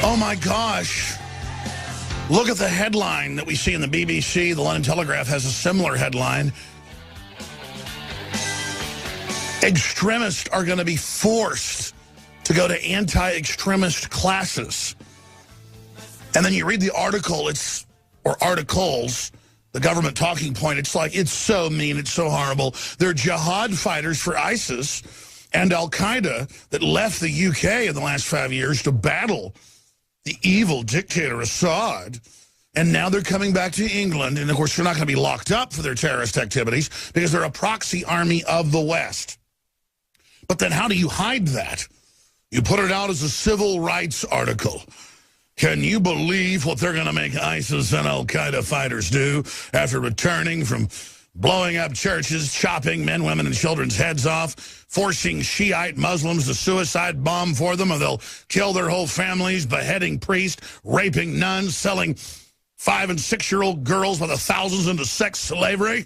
Oh, my gosh. Look at the headline that we see in the BBC. The London Telegraph has a similar headline. Extremists are going to be forced to go to anti-extremist classes. And then you read the article, or articles, the government talking point, it's like, it's so mean, it's so horrible. They're jihad fighters for ISIS and Al-Qaeda that left the UK in the last 5 years to battle the evil dictator Assad. And now they're coming back to England. And, of course, they're not going to be locked up for their terrorist activities because they're a proxy army of the West. But then how do you hide that? You put it out as a civil rights article. Can you believe what they're going to make ISIS and Al-Qaeda fighters do after returning from blowing up churches, chopping men, women, and children's heads off, forcing Shiite Muslims to suicide bomb for them, or they'll kill their whole families, beheading priests, raping nuns, selling 5- and 6-year-old girls by the thousands into sex slavery?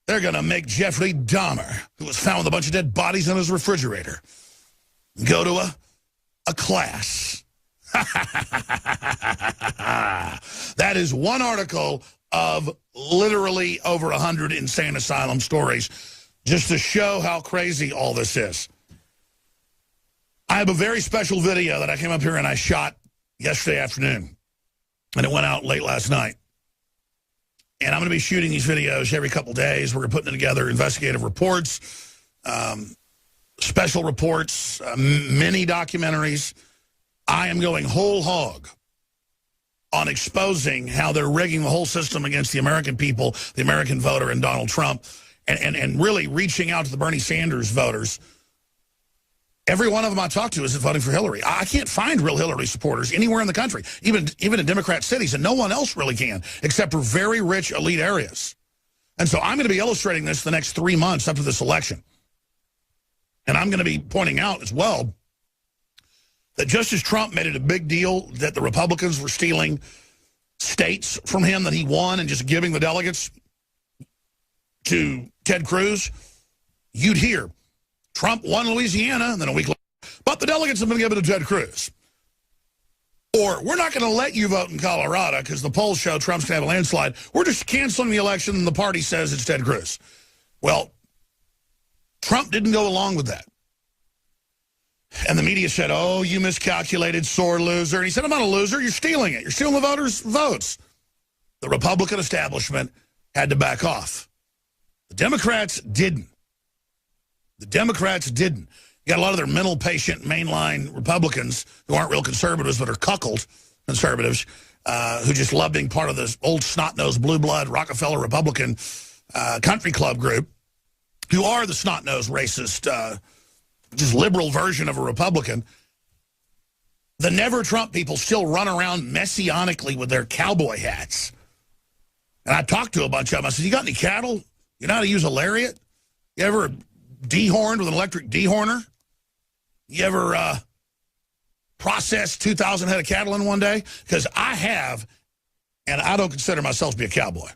They're going to make Jeffrey Dahmer, who was found with a bunch of dead bodies in his refrigerator, go to a class. That is one article of literally over 100 insane asylum stories, just to show how crazy all this is. I have a very special video that I came up here and I shot yesterday afternoon, and it went out late last night. And I'm going to be shooting these videos every couple days. We're putting together investigative reports, special reports, mini documentaries. I am going whole hog on exposing how they're rigging the whole system against the American people, the American voter, and Donald Trump, and really reaching out to the Bernie Sanders voters. Every one of them I talk to is voting for Hillary. I can't find real Hillary supporters anywhere in the country, even in Democrat cities, and no one else really can, except for very rich elite areas. And so I'm going to be illustrating this the next 3 months up to this election. And I'm going to be pointing out as well that just as Trump made it a big deal that the Republicans were stealing states from him that he won and just giving the delegates to Ted Cruz, you'd hear Trump won Louisiana, and then a week later, but the delegates have been given to Ted Cruz. Or, we're not going to let you vote in Colorado because the polls show Trump's going to have a landslide. We're just canceling the election, and the party says it's Ted Cruz. Well, Trump didn't go along with that. And the media said, oh, you miscalculated, sore loser. And he said, I'm not a loser. You're stealing it. You're stealing the voters' votes. The Republican establishment had to back off. The Democrats didn't. The Democrats didn't. You got a lot of their mental patient mainline Republicans who aren't real conservatives but are cuckold conservatives who just love being part of this old snot-nosed blue blood Rockefeller Republican country club group who are the snot-nosed racist just liberal version of a Republican. The Never Trump people still run around messianically with their cowboy hats. And I talked to a bunch of them. I said, you got any cattle? You know how to use a lariat? You ever dehorned with an electric dehorner? You ever processed 2,000 head of cattle in one day? Because I have, and I don't consider myself to be a cowboy.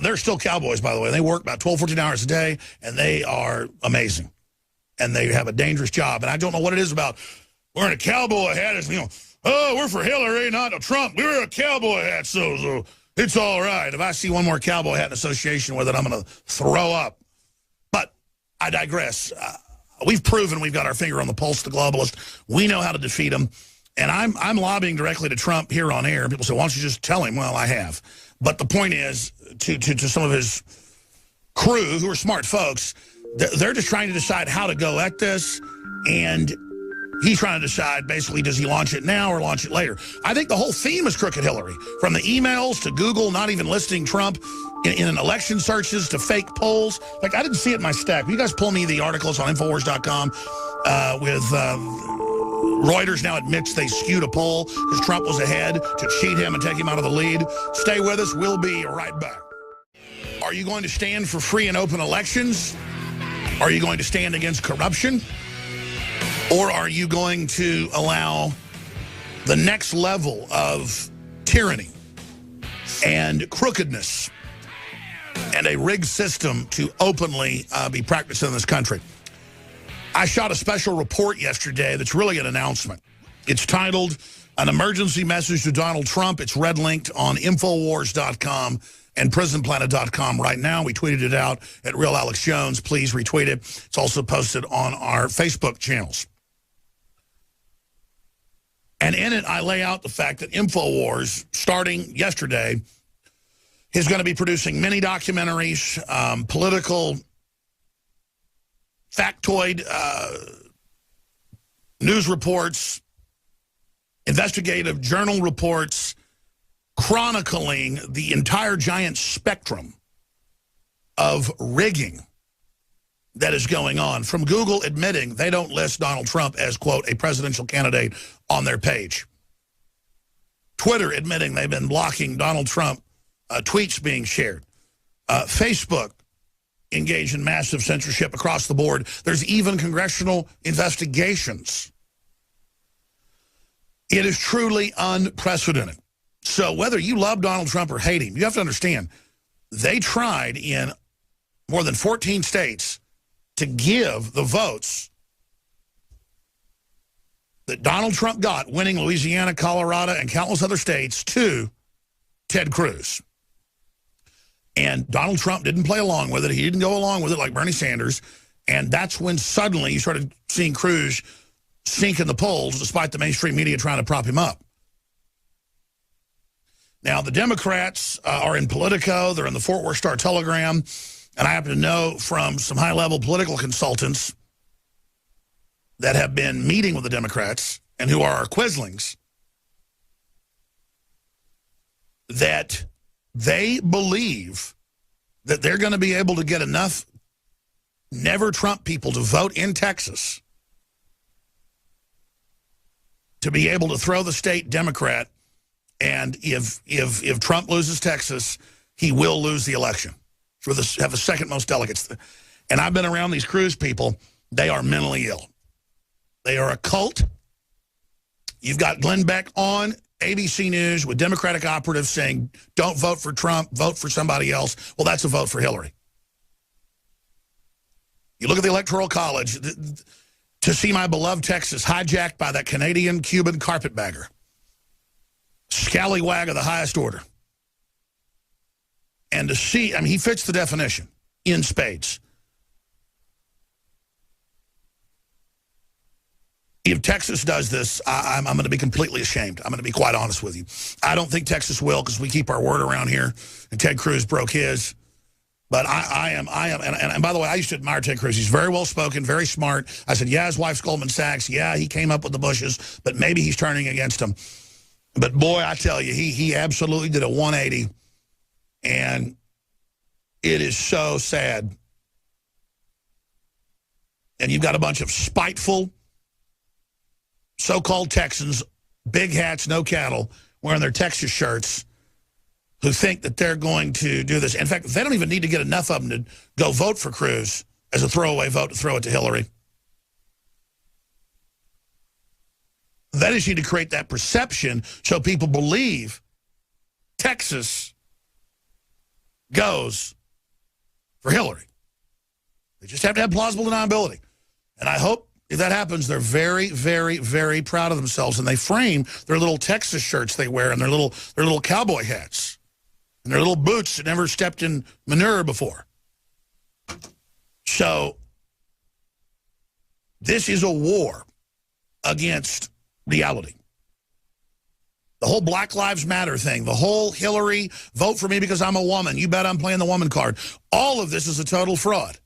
They're still cowboys, by the way. They work about 12, 14 hours a day, and they are amazing. And they have a dangerous job. And I don't know what it is about wearing a cowboy hat. It's, oh, we're for Hillary, not Trump. We wear a cowboy hat, so it's all right. If I see one more cowboy hat in association with it, I'm going to throw up. But I digress. We've proven we've got our finger on the pulse of the globalists. We know how to defeat them. And I'm lobbying directly to Trump here on air. People say, why don't you just tell him? Well, I have. But the point is, to some of his crew, who are smart folks, they're just trying to decide how to go at this. And he's trying to decide, basically, does he launch it now or launch it later? I think the whole theme is crooked Hillary. From the emails to Google not even listing Trump in election searches to fake polls. Like, I didn't see it in my stack. Will you guys pull me the articles on Infowars.com with Reuters now admits they skewed a poll because Trump was ahead to cheat him and take him out of the lead. Stay with us. We'll be right back. Are you going to stand for free and open elections? Are you going to stand against corruption? Or are you going to allow the next level of tyranny and crookedness and a rigged system to openly be practiced in this country? I shot a special report yesterday that's really an announcement. It's titled, An Emergency Message to Donald Trump. It's red-linked on Infowars.com and PrisonPlanet.com right now. We tweeted it out at Real Alex Jones. Please retweet it. It's also posted on our Facebook channels. And in it, I lay out the fact that Infowars, starting yesterday, is going to be producing mini documentaries, political factoid news reports, investigative journal reports, chronicling the entire giant spectrum of rigging that is going on, from Google admitting they don't list Donald Trump as, quote, a presidential candidate on their page. Twitter admitting they've been blocking Donald Trump tweets being shared. Facebook engaged in massive censorship across the board. There's even congressional investigations. It is truly unprecedented. So whether you love Donald Trump or hate him, you have to understand, they tried in more than 14 states to give the votes that Donald Trump got, winning Louisiana, Colorado, and countless other states, to Ted Cruz. And Donald Trump didn't play along with it. He didn't go along with it like Bernie Sanders. And that's when suddenly you started seeing Cruz sink in the polls, despite the mainstream media trying to prop him up. Now, the Democrats are in Politico. They're in the Fort Worth Star-Telegram. And I happen to know from some high-level political consultants that have been meeting with the Democrats and who are our quislings that they believe that they're going to be able to get enough never-Trump people to vote in Texas to be able to throw the state Democrat, and if Trump loses Texas, he will lose the election. Have the second most delegates. And I've been around these Cruz people. They are mentally ill. They are a cult. You've got Glenn Beck on ABC News with Democratic operatives saying, don't vote for Trump, vote for somebody else. Well, that's a vote for Hillary. You look at the Electoral College, to see my beloved Texas hijacked by that Canadian-Cuban carpetbagger. Scallywag of the highest order. And to see, I mean, he fits the definition in spades. If Texas does this, I'm going to be completely ashamed. I'm going to be quite honest with you. I don't think Texas will, because we keep our word around here, and Ted Cruz broke his. But I am, and by the way, I used to admire Ted Cruz. He's very well-spoken, very smart. I said, yeah, his wife's Goldman Sachs. Yeah, he came up with the Bushes, but maybe he's turning against him. But boy, I tell you, he absolutely did a 180, and it is so sad. And you've got a bunch of spiteful so-called Texans, big hats, no cattle, wearing their Texas shirts, who think that they're going to do this. In fact, they don't even need to get enough of them to go vote for Cruz as a throwaway vote to throw it to Hillary. They just need to create that perception so people believe Texas goes for Hillary. They just have to have plausible deniability. And I hope if that happens, they're very, very, very proud of themselves, and they frame their little Texas shirts they wear and their little cowboy hats and their little boots that never stepped in manure before. So this is a war against reality. The whole Black Lives Matter thing, the whole Hillary, vote for me because I'm a woman, you bet I'm playing the woman card. All of this is a total fraud.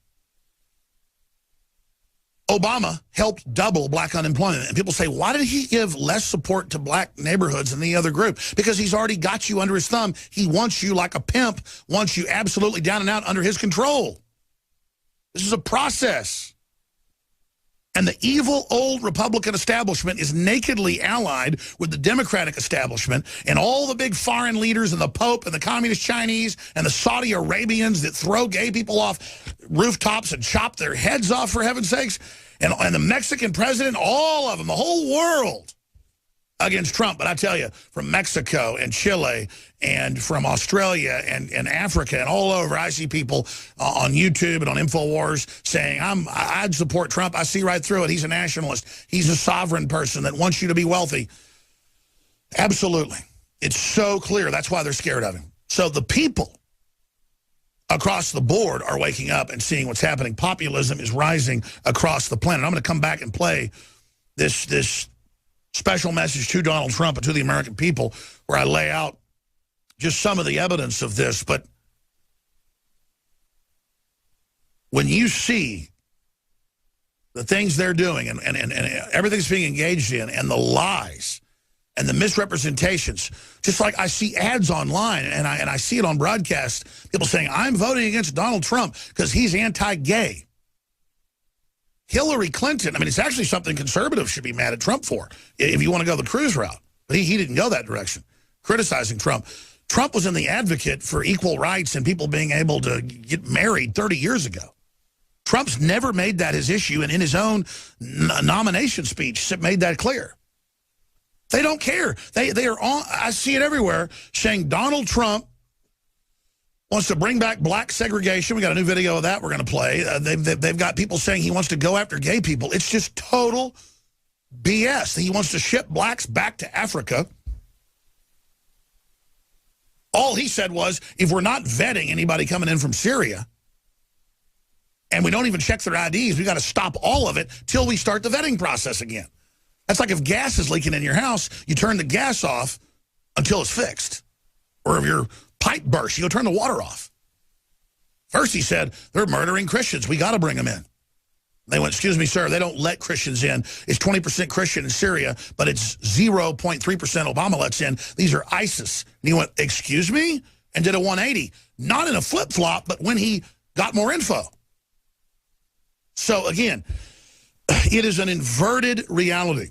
Obama helped double black unemployment. And people say, why did he give less support to black neighborhoods than the other group? Because he's already got you under his thumb. He wants you like a pimp, wants you absolutely down and out under his control. This is a process. And the evil old Republican establishment is nakedly allied with the Democratic establishment and all the big foreign leaders and the Pope and the Communist Chinese and the Saudi Arabians that throw gay people off rooftops and chop their heads off, for heaven's sakes, and the Mexican president, all of them, the whole world against Trump. But I tell you, from Mexico and Chile and from Australia and Africa and all over, I see people on YouTube and on InfoWars saying, I'd support Trump. I see right through it. He's a nationalist. He's a sovereign person that wants you to be wealthy. Absolutely. It's so clear. That's why they're scared of him. So the people across the board are waking up and seeing what's happening. Populism is rising across the planet. I'm going to come back and play this special message to Donald Trump and to the American people where I lay out just some of the evidence of this. But when you see the things they're doing and everything's being engaged in and the lies and the misrepresentations, just like I see ads online and I see it on broadcast, people saying, I'm voting against Donald Trump because he's anti-gay. Hillary Clinton, I mean, it's actually something conservatives should be mad at Trump for, if you want to go the Cruz route. But he didn't go that direction, criticizing Trump. Trump was in the advocate for equal rights and people being able to get married 30 years ago. Trump's never made that his issue, and in his own nomination speech, made that clear. They don't care. They are on. I see it everywhere saying Donald Trump wants to bring back black segregation. We got a new video of that we're going to play. They've got people saying he wants to go after gay people. It's just total BS. He wants to ship blacks back to Africa. All he said was, if we're not vetting anybody coming in from Syria, and we don't even check their IDs, we got to stop all of it till we start the vetting process again. That's like if gas is leaking in your house, you turn the gas off until it's fixed. Or if your pipe bursts, you go turn the water off. First he said, they're murdering Christians. We got to bring them in. They went, excuse me, sir, they don't let Christians in. It's 20% Christian in Syria, but it's 0.3% Obama lets in. These are ISIS. And he went, excuse me? And did a 180. Not in a flip-flop, but when he got more info. So again, it is an inverted reality.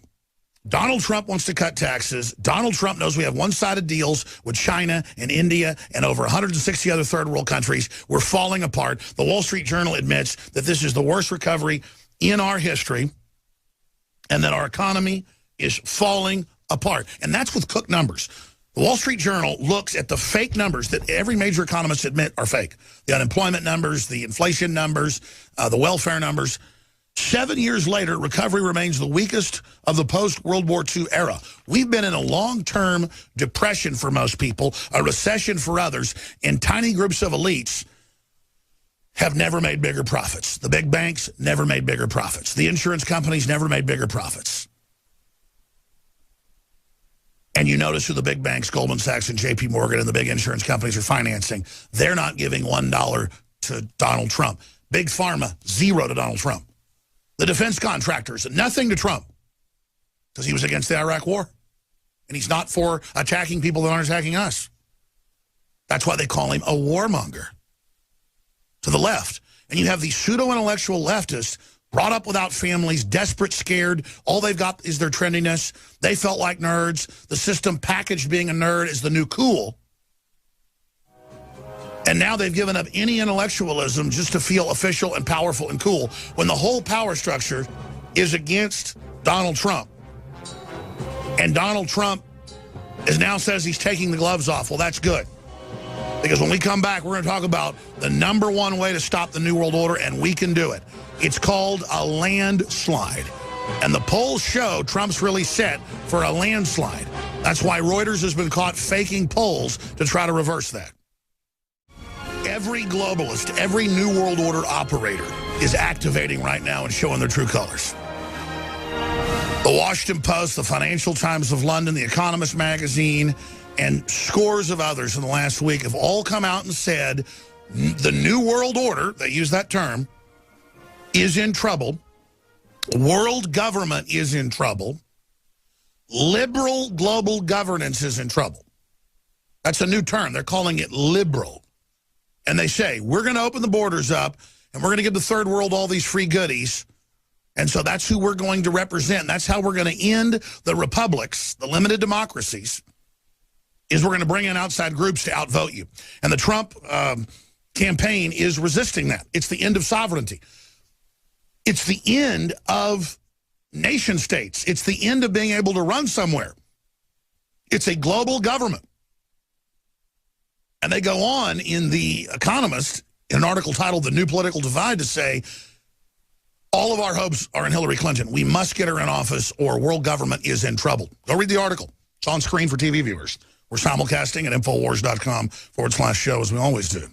Donald Trump wants to cut taxes. Donald Trump knows we have one-sided deals with China and India and over 160 other third-world countries. We're falling apart. The Wall Street Journal admits that this is the worst recovery in our history and that our economy is falling apart. And that's with Cook numbers. The Wall Street Journal looks at the fake numbers that every major economist admit are fake. The unemployment numbers, the inflation numbers, the welfare numbers. 7 years later, recovery remains the weakest of the post-World War II era. We've been in a long-term depression for most people, a recession for others, and tiny groups of elites have never made bigger profits. The big banks never made bigger profits. The insurance companies never made bigger profits. And you notice who the big banks, Goldman Sachs and JP Morgan and the big insurance companies are financing. They're not giving $1 to Donald Trump. Big Pharma, $0 to Donald Trump. The defense contractors, nothing to Trump because he was against the Iraq war. And he's not for attacking people that aren't attacking us. That's why they call him a warmonger to the left. And you have these pseudo-intellectual leftists brought up without families, desperate, scared. All they've got is their trendiness. They felt like nerds. The system packaged being a nerd is the new cool. And now they've given up any intellectualism just to feel official and powerful and cool when the whole power structure is against Donald Trump. And Donald Trump now says he's taking the gloves off. Well, that's good. Because when we come back, we're going to talk about the #1 way to stop the New World Order, and we can do it. It's called a landslide. And the polls show Trump's really set for a landslide. That's why Reuters has been caught faking polls to try to reverse that. Every globalist, every New World Order operator is activating right now and showing their true colors. The Washington Post, the Financial Times of London, the Economist magazine, and scores of others in the last week have all come out and said the New World Order, they use that term, is in trouble. World government is in trouble. Liberal global governance is in trouble. That's a new term. They're calling it liberal. And they say, we're going to open the borders up, and we're going to give the third world all these free goodies. And so that's who we're going to represent. That's how we're going to end the republics, the limited democracies, is we're going to bring in outside groups to outvote you. And the Trump campaign is resisting that. It's the end of sovereignty. It's the end of nation states. It's the end of being able to run somewhere It's a global government. And they go on in The Economist, in an article titled The New Political Divide, to say, all of our hopes are in Hillary Clinton. We must get her in office or world government is in trouble. Go read the article. It's on screen for TV viewers. We're simulcasting at Infowars.com/show, as we always do.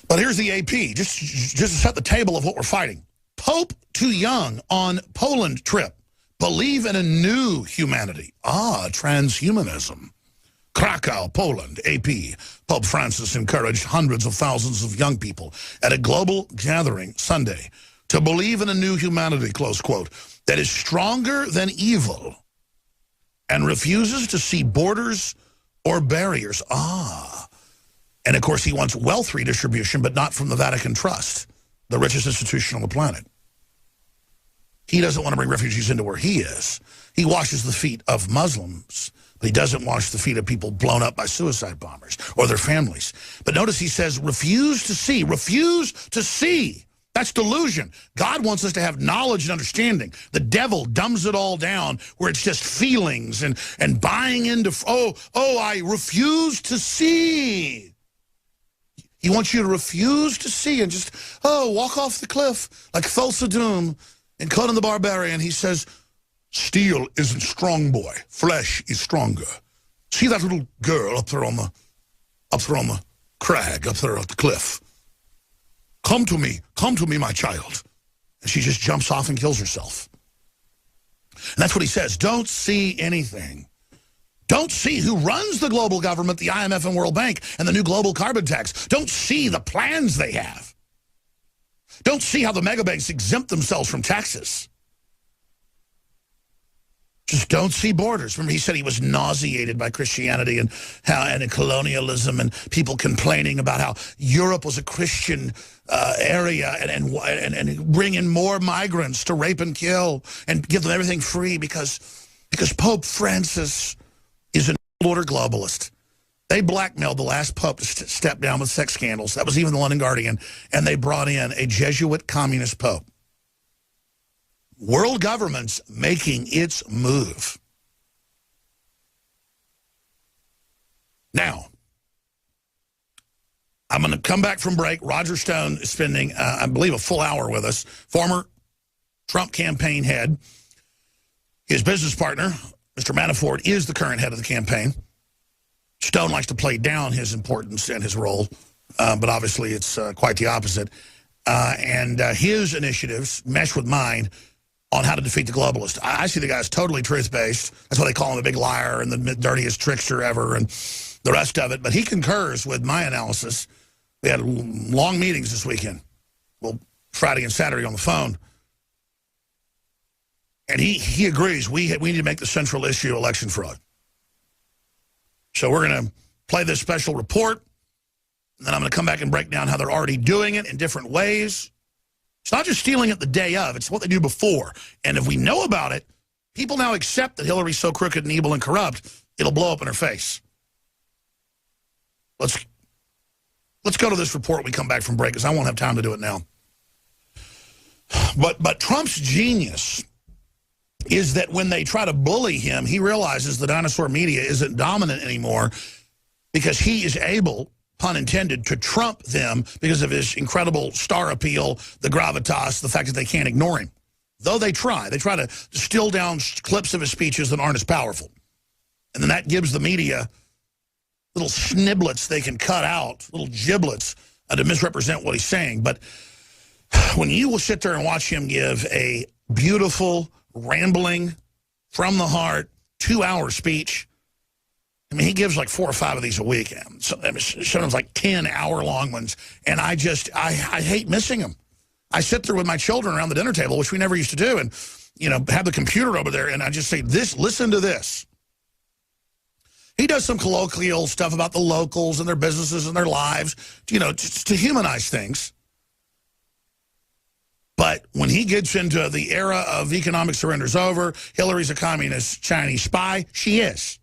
But here's the AP, just to set the table of what we're fighting. Pope too young on Poland trip. Believe in a new humanity. Transhumanism. Krakow, Poland, AP. Pope Francis encouraged hundreds of thousands of young people at a global gathering Sunday to believe in a new humanity, close quote, that is stronger than evil and refuses to see borders or barriers. And, of course, he wants wealth redistribution, but not from the Vatican Trust, the richest institution on the planet. He doesn't want to bring refugees into where he is. He washes the feet of Muslims, but he doesn't wash the feet of people blown up by suicide bombers or their families. But notice he says, refuse to see. Refuse to see. That's delusion. God wants us to have knowledge and understanding. The devil dumbs it all down where it's just feelings and buying into, I refuse to see. He wants you to refuse to see and just, walk off the cliff like Thulsa Doom and Conan the Barbarian. He says, steel isn't strong, boy. Flesh is stronger. See that little girl up there on the crag, up there at the cliff. Come to me, my child. And she just jumps off and kills herself. And that's what he says. Don't see anything. Don't see who runs the global government, the IMF and World Bank, and the new global carbon tax. Don't see the plans they have. Don't see how the megabanks exempt themselves from taxes. Just don't see borders. Remember, he said he was nauseated by Christianity and colonialism and people complaining about how Europe was a Christian area and bring in more migrants to rape and kill and give them everything free because Pope Francis is an order globalist. They blackmailed the last pope to step down with sex scandals. That was even the London Guardian. And they brought in a Jesuit communist pope. World government's making its move. Now, I'm going to come back from break. Roger Stone is spending, I believe, a full hour with us. Former Trump campaign head. His business partner, Mr. Manafort, is the current head of the campaign. Stone likes to play down his importance and his role, but obviously it's quite the opposite. And his initiatives mesh with mine on how to defeat the globalist. I see the guy's totally truth-based. That's why they call him the big liar and the dirtiest trickster ever and the rest of it. But he concurs with my analysis. We had long meetings this weekend. Well, Friday and Saturday on the phone. And he agrees we need to make the central issue election fraud. So we're going to play this special report. And then I'm going to come back and break down how they're already doing it in different ways. It's not just stealing it the day of. It's what they do before. And if we know about it, people now accept that Hillary's so crooked and evil and corrupt, it'll blow up in her face. Let's go to this report when we come back from break, because I won't have time to do it now. But Trump's genius is that when they try to bully him, he realizes the dinosaur media isn't dominant anymore because he is able, pun intended, to trump them because of his incredible star appeal, the gravitas, the fact that they can't ignore him. Though they try to distill down clips of his speeches that aren't as powerful. And then that gives the media little sniblets they can cut out, little giblets to misrepresent what he's saying. But when you will sit there and watch him give a beautiful, rambling, from the heart, 2-hour speech, I mean, he gives like 4 or 5 of these a week. Sometimes like 10-hour-long ones. And I hate missing them. I sit there with my children around the dinner table, which we never used to do, and, have the computer over there, and I just say, listen to this. He does some colloquial stuff about the locals and their businesses and their lives, just to humanize things. But when he gets into the era of economic surrender's over, Hillary's a communist Chinese spy, she is.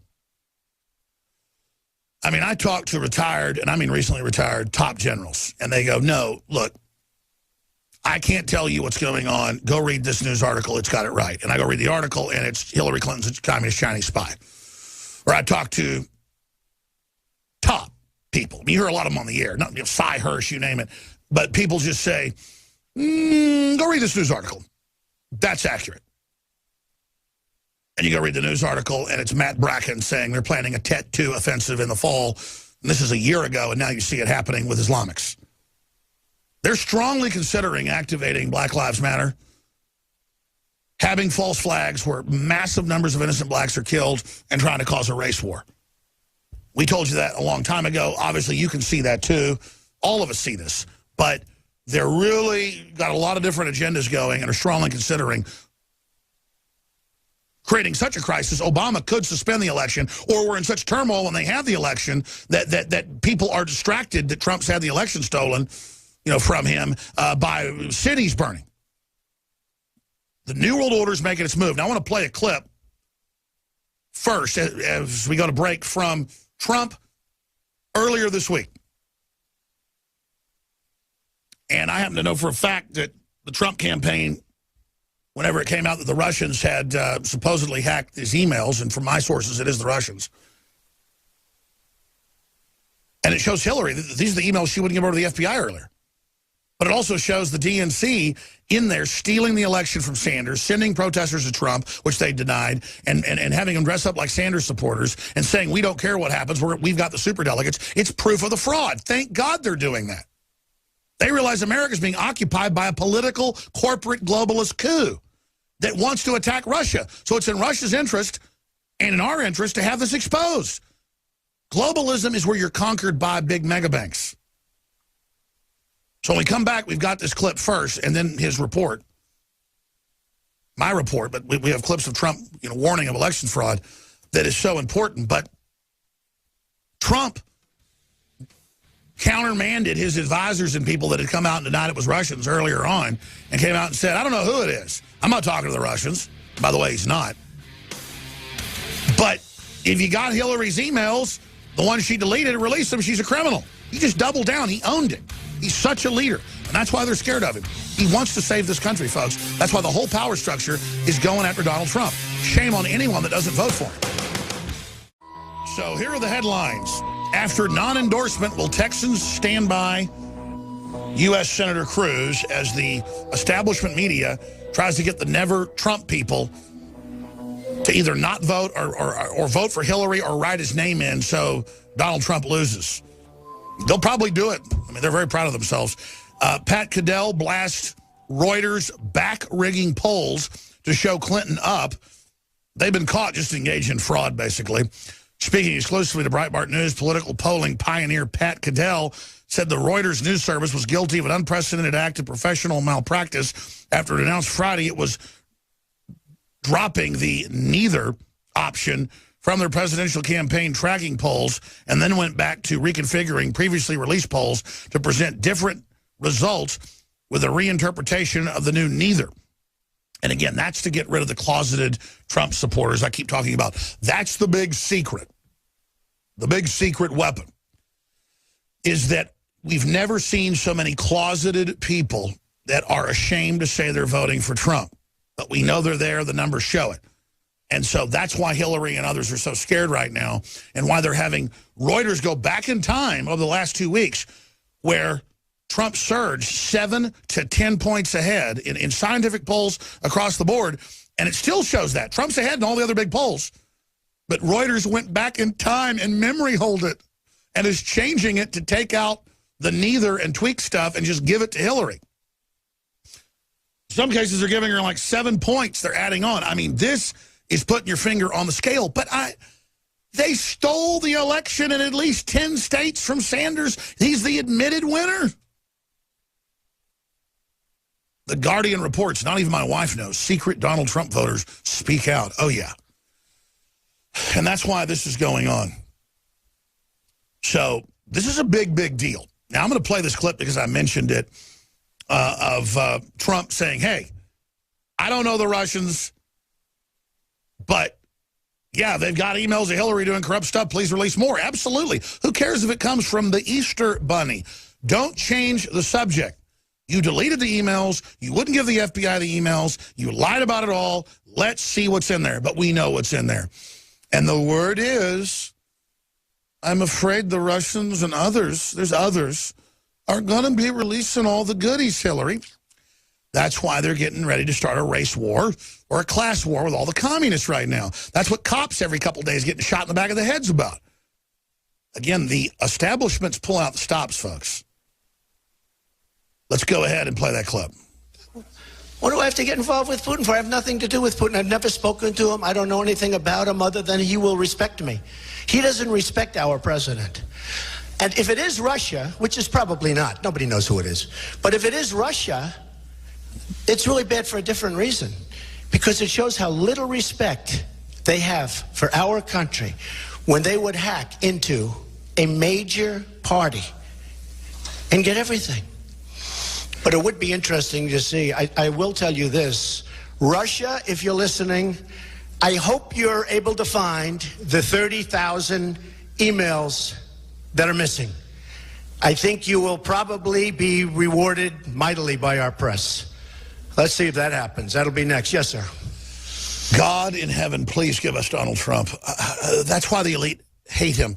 I mean, I talked to retired, and I mean recently retired, top generals, and they go, no, look, I can't tell you what's going on. Go read this news article. It's got it right. And I go read the article, and it's Hillary Clinton's a communist Chinese spy. or I talk to top people. You hear a lot of them on the air, not Cy Hirsch, you name it. But people just say, go read this news article. That's accurate. And you go read the news article, and it's Matt Bracken saying they're planning a Tet 2 offensive in the fall. And this is a year ago, and now you see it happening with Islamics. They're strongly considering activating Black Lives Matter, having false flags where massive numbers of innocent blacks are killed, and trying to cause a race war. We told you that a long time ago. Obviously, you can see that too. All of us see this. But they're really got a lot of different agendas going and are strongly considering creating such a crisis. Obama could suspend the election, or we're in such turmoil when they have the election that people are distracted that Trump's had the election stolen, from him by cities burning. The New World Order is making its move. Now, I want to play a clip first as we go to break from Trump earlier this week. And I happen to know for a fact that the Trump campaign, whenever it came out that the Russians had supposedly hacked his emails, and from my sources, it is the Russians. And it shows Hillary. These are the emails she wouldn't give over to the FBI earlier. But it also shows the DNC in there stealing the election from Sanders, sending protesters to Trump, which they denied, and having them dress up like Sanders supporters and saying, we don't care what happens, we've got the superdelegates. It's proof of the fraud. Thank God they're doing that. They realize America's being occupied by a political, corporate, globalist coup that wants to attack Russia. So it's in Russia's interest and in our interest to have this exposed. Globalism is where you're conquered by big mega banks. So when we come back, we've got this clip first, and then his report, my report, but we have clips of Trump, warning of election fraud that is so important. But Trump countermanded his advisors and people that had come out and denied it was Russians earlier on, and came out and said, I don't know who it is. I'm not talking to the Russians. By the way, he's not. But if you got Hillary's emails, the one she deleted, released them, she's a criminal. He just doubled down. He owned it. He's such a leader, and that's why they're scared of him. He wants to save this country, folks. That's why the whole power structure is going after Donald Trump. Shame on anyone that doesn't vote for him. So here are the headlines. After non-endorsement, will Texans stand by U.S. Senator Cruz as the establishment media tries to get the never Trump people to either not vote or vote for Hillary or write his name in so Donald Trump loses? They'll probably do it. I mean, they're very proud of themselves. Pat Caddell blasts Reuters back-rigging polls to show Clinton up. They've been caught just engaged in fraud, basically. Speaking exclusively to Breitbart News, political polling pioneer Pat Caddell said the Reuters news service was guilty of an unprecedented act of professional malpractice after it announced Friday it was dropping the neither option from their presidential campaign tracking polls, and then went back to reconfiguring previously released polls to present different results with a reinterpretation of the new neither. And again, that's to get rid of the closeted Trump supporters I keep talking about. That's the big secret. The big secret weapon is that we've never seen so many closeted people that are ashamed to say they're voting for Trump. But we know they're there. The numbers show it. And so that's why Hillary and others are so scared right now, and why they're having Reuters go back in time over the last 2 weeks where Trump surged 7 to 10 points ahead in scientific polls across the board, and it still shows that. Trump's ahead in all the other big polls. But Reuters went back in time and memory hold it and is changing it to take out the neither and tweak stuff and just give it to Hillary. Some cases are giving her like 7 points they're adding on. I mean, this is putting your finger on the scale. But they stole the election in at least 10 states from Sanders. He's the admitted winner. The Guardian reports, not even my wife knows, secret Donald Trump voters speak out. Oh, yeah. And that's why this is going on. So this is a big, big deal. Now, I'm going to play this clip because I mentioned it of Trump saying, hey, I don't know the Russians, but, yeah, they've got emails of Hillary doing corrupt stuff. Please release more. Absolutely. Who cares if it comes from the Easter Bunny? Don't change the subject. You deleted the emails. You wouldn't give the FBI the emails. You lied about it all. Let's see what's in there. But we know what's in there. And the word is, I'm afraid the Russians and others, there's others, are going to be releasing all the goodies, Hillary. That's why they're getting ready to start a race war or a class war with all the communists right now. That's what cops every couple of days getting shot in the back of the heads about. Again, the establishments pull out the stops, folks. Let's go ahead and play that clip. What do I have to get involved with Putin for? I have nothing to do with Putin. I've never spoken to him. I don't know anything about him other than he will respect me. He doesn't respect our president. And if it is Russia, which is probably not, nobody knows who it is, but if it is Russia, it's really bad for a different reason, because it shows how little respect they have for our country when they would hack into a major party and get everything. But it would be interesting to see. I will tell you this. Russia, if you're listening, I hope you're able to find the 30,000 emails that are missing. I think you will probably be rewarded mightily by our press. Let's see if that happens. That'll be next. Yes, sir. God in heaven, please give us Donald Trump. That's why the elite hate him.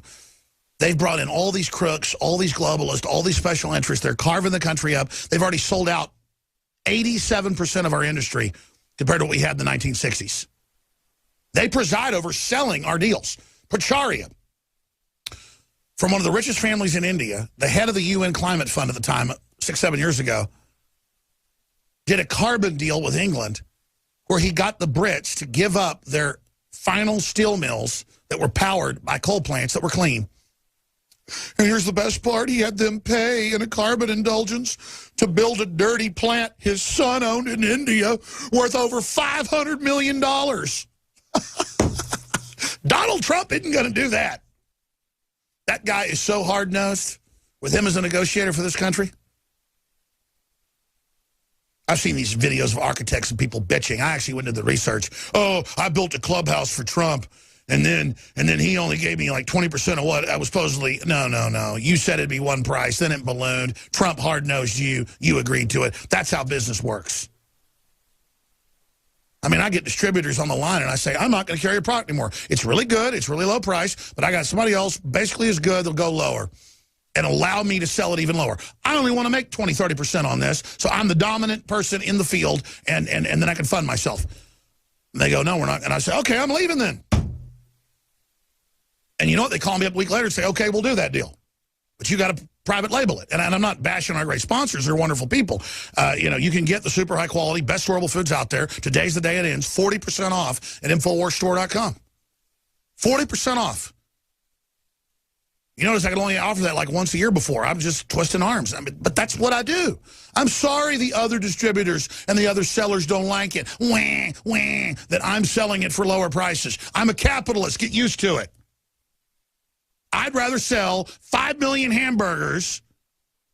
They've brought in all these crooks, all these globalists, all these special interests. They're carving the country up. They've already sold out 87% of our industry compared to what we had in the 1960s. They preside over selling our deals. Pacharia, from one of the richest families in India, the head of the UN Climate Fund at the time, 6-7 years ago, did a carbon deal with England where he got the Brits to give up their final steel mills that were powered by coal plants that were clean. And here's the best part. He had them pay in a carbon indulgence to build a dirty plant his son owned in India worth over $500 million. Donald Trump isn't going to do that. That guy is so hard-nosed with him as a negotiator for this country. I've seen these videos of architects and people bitching. I actually went into the research. Oh, I built a clubhouse for Trump. And then he only gave me like 20% of what I was supposedly. No. You said it'd be one price, then it ballooned. Trump hard-nosed you. You agreed to it. That's how business works. I mean, I get distributors on the line and I say, I'm not going to carry your product anymore. It's really good. It's really low price. But I got somebody else basically as good. They'll go lower and allow me to sell it even lower. I only want to make 20, 30% on this. So I'm the dominant person in the field and then I can fund myself. And they go, no, we're not. And I say, okay, I'm leaving then. And you know what? They call me up a week later and say, okay, we'll do that deal. But you got to private label it. And I'm not bashing our great sponsors. They're wonderful people. You can get the super high quality, best storable foods out there. Today's the day it ends. 40% off at InfoWarsStore.com. 40% off. You notice I can only offer that like once a year before. I'm just twisting arms. But that's what I do. I'm sorry the other distributors and the other sellers don't like it. That I'm selling it for lower prices. I'm a capitalist. Get used to it. I'd rather sell 5 million hamburgers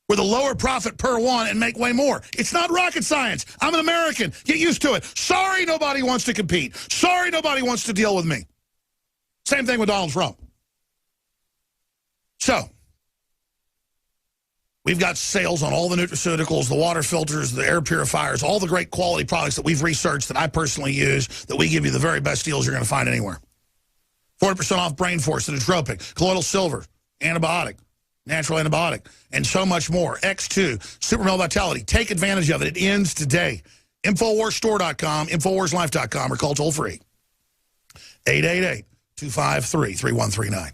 with a lower profit per one and make way more. It's not rocket science. I'm an American. Get used to it. Sorry nobody wants to compete. Sorry nobody wants to deal with me. Same thing with Donald Trump. So, we've got sales on all the nutraceuticals, the water filters, the air purifiers, all the great quality products that we've researched that I personally use, that we give you the very best deals you're going to find anywhere. 40% off Brain Force, the nootropic, colloidal silver, antibiotic, natural antibiotic, and so much more. X2, Super Male Vitality. Take advantage of it. It ends today. InfoWarsStore.com, InfoWarsLife.com, or call toll-free. 888-253-3139.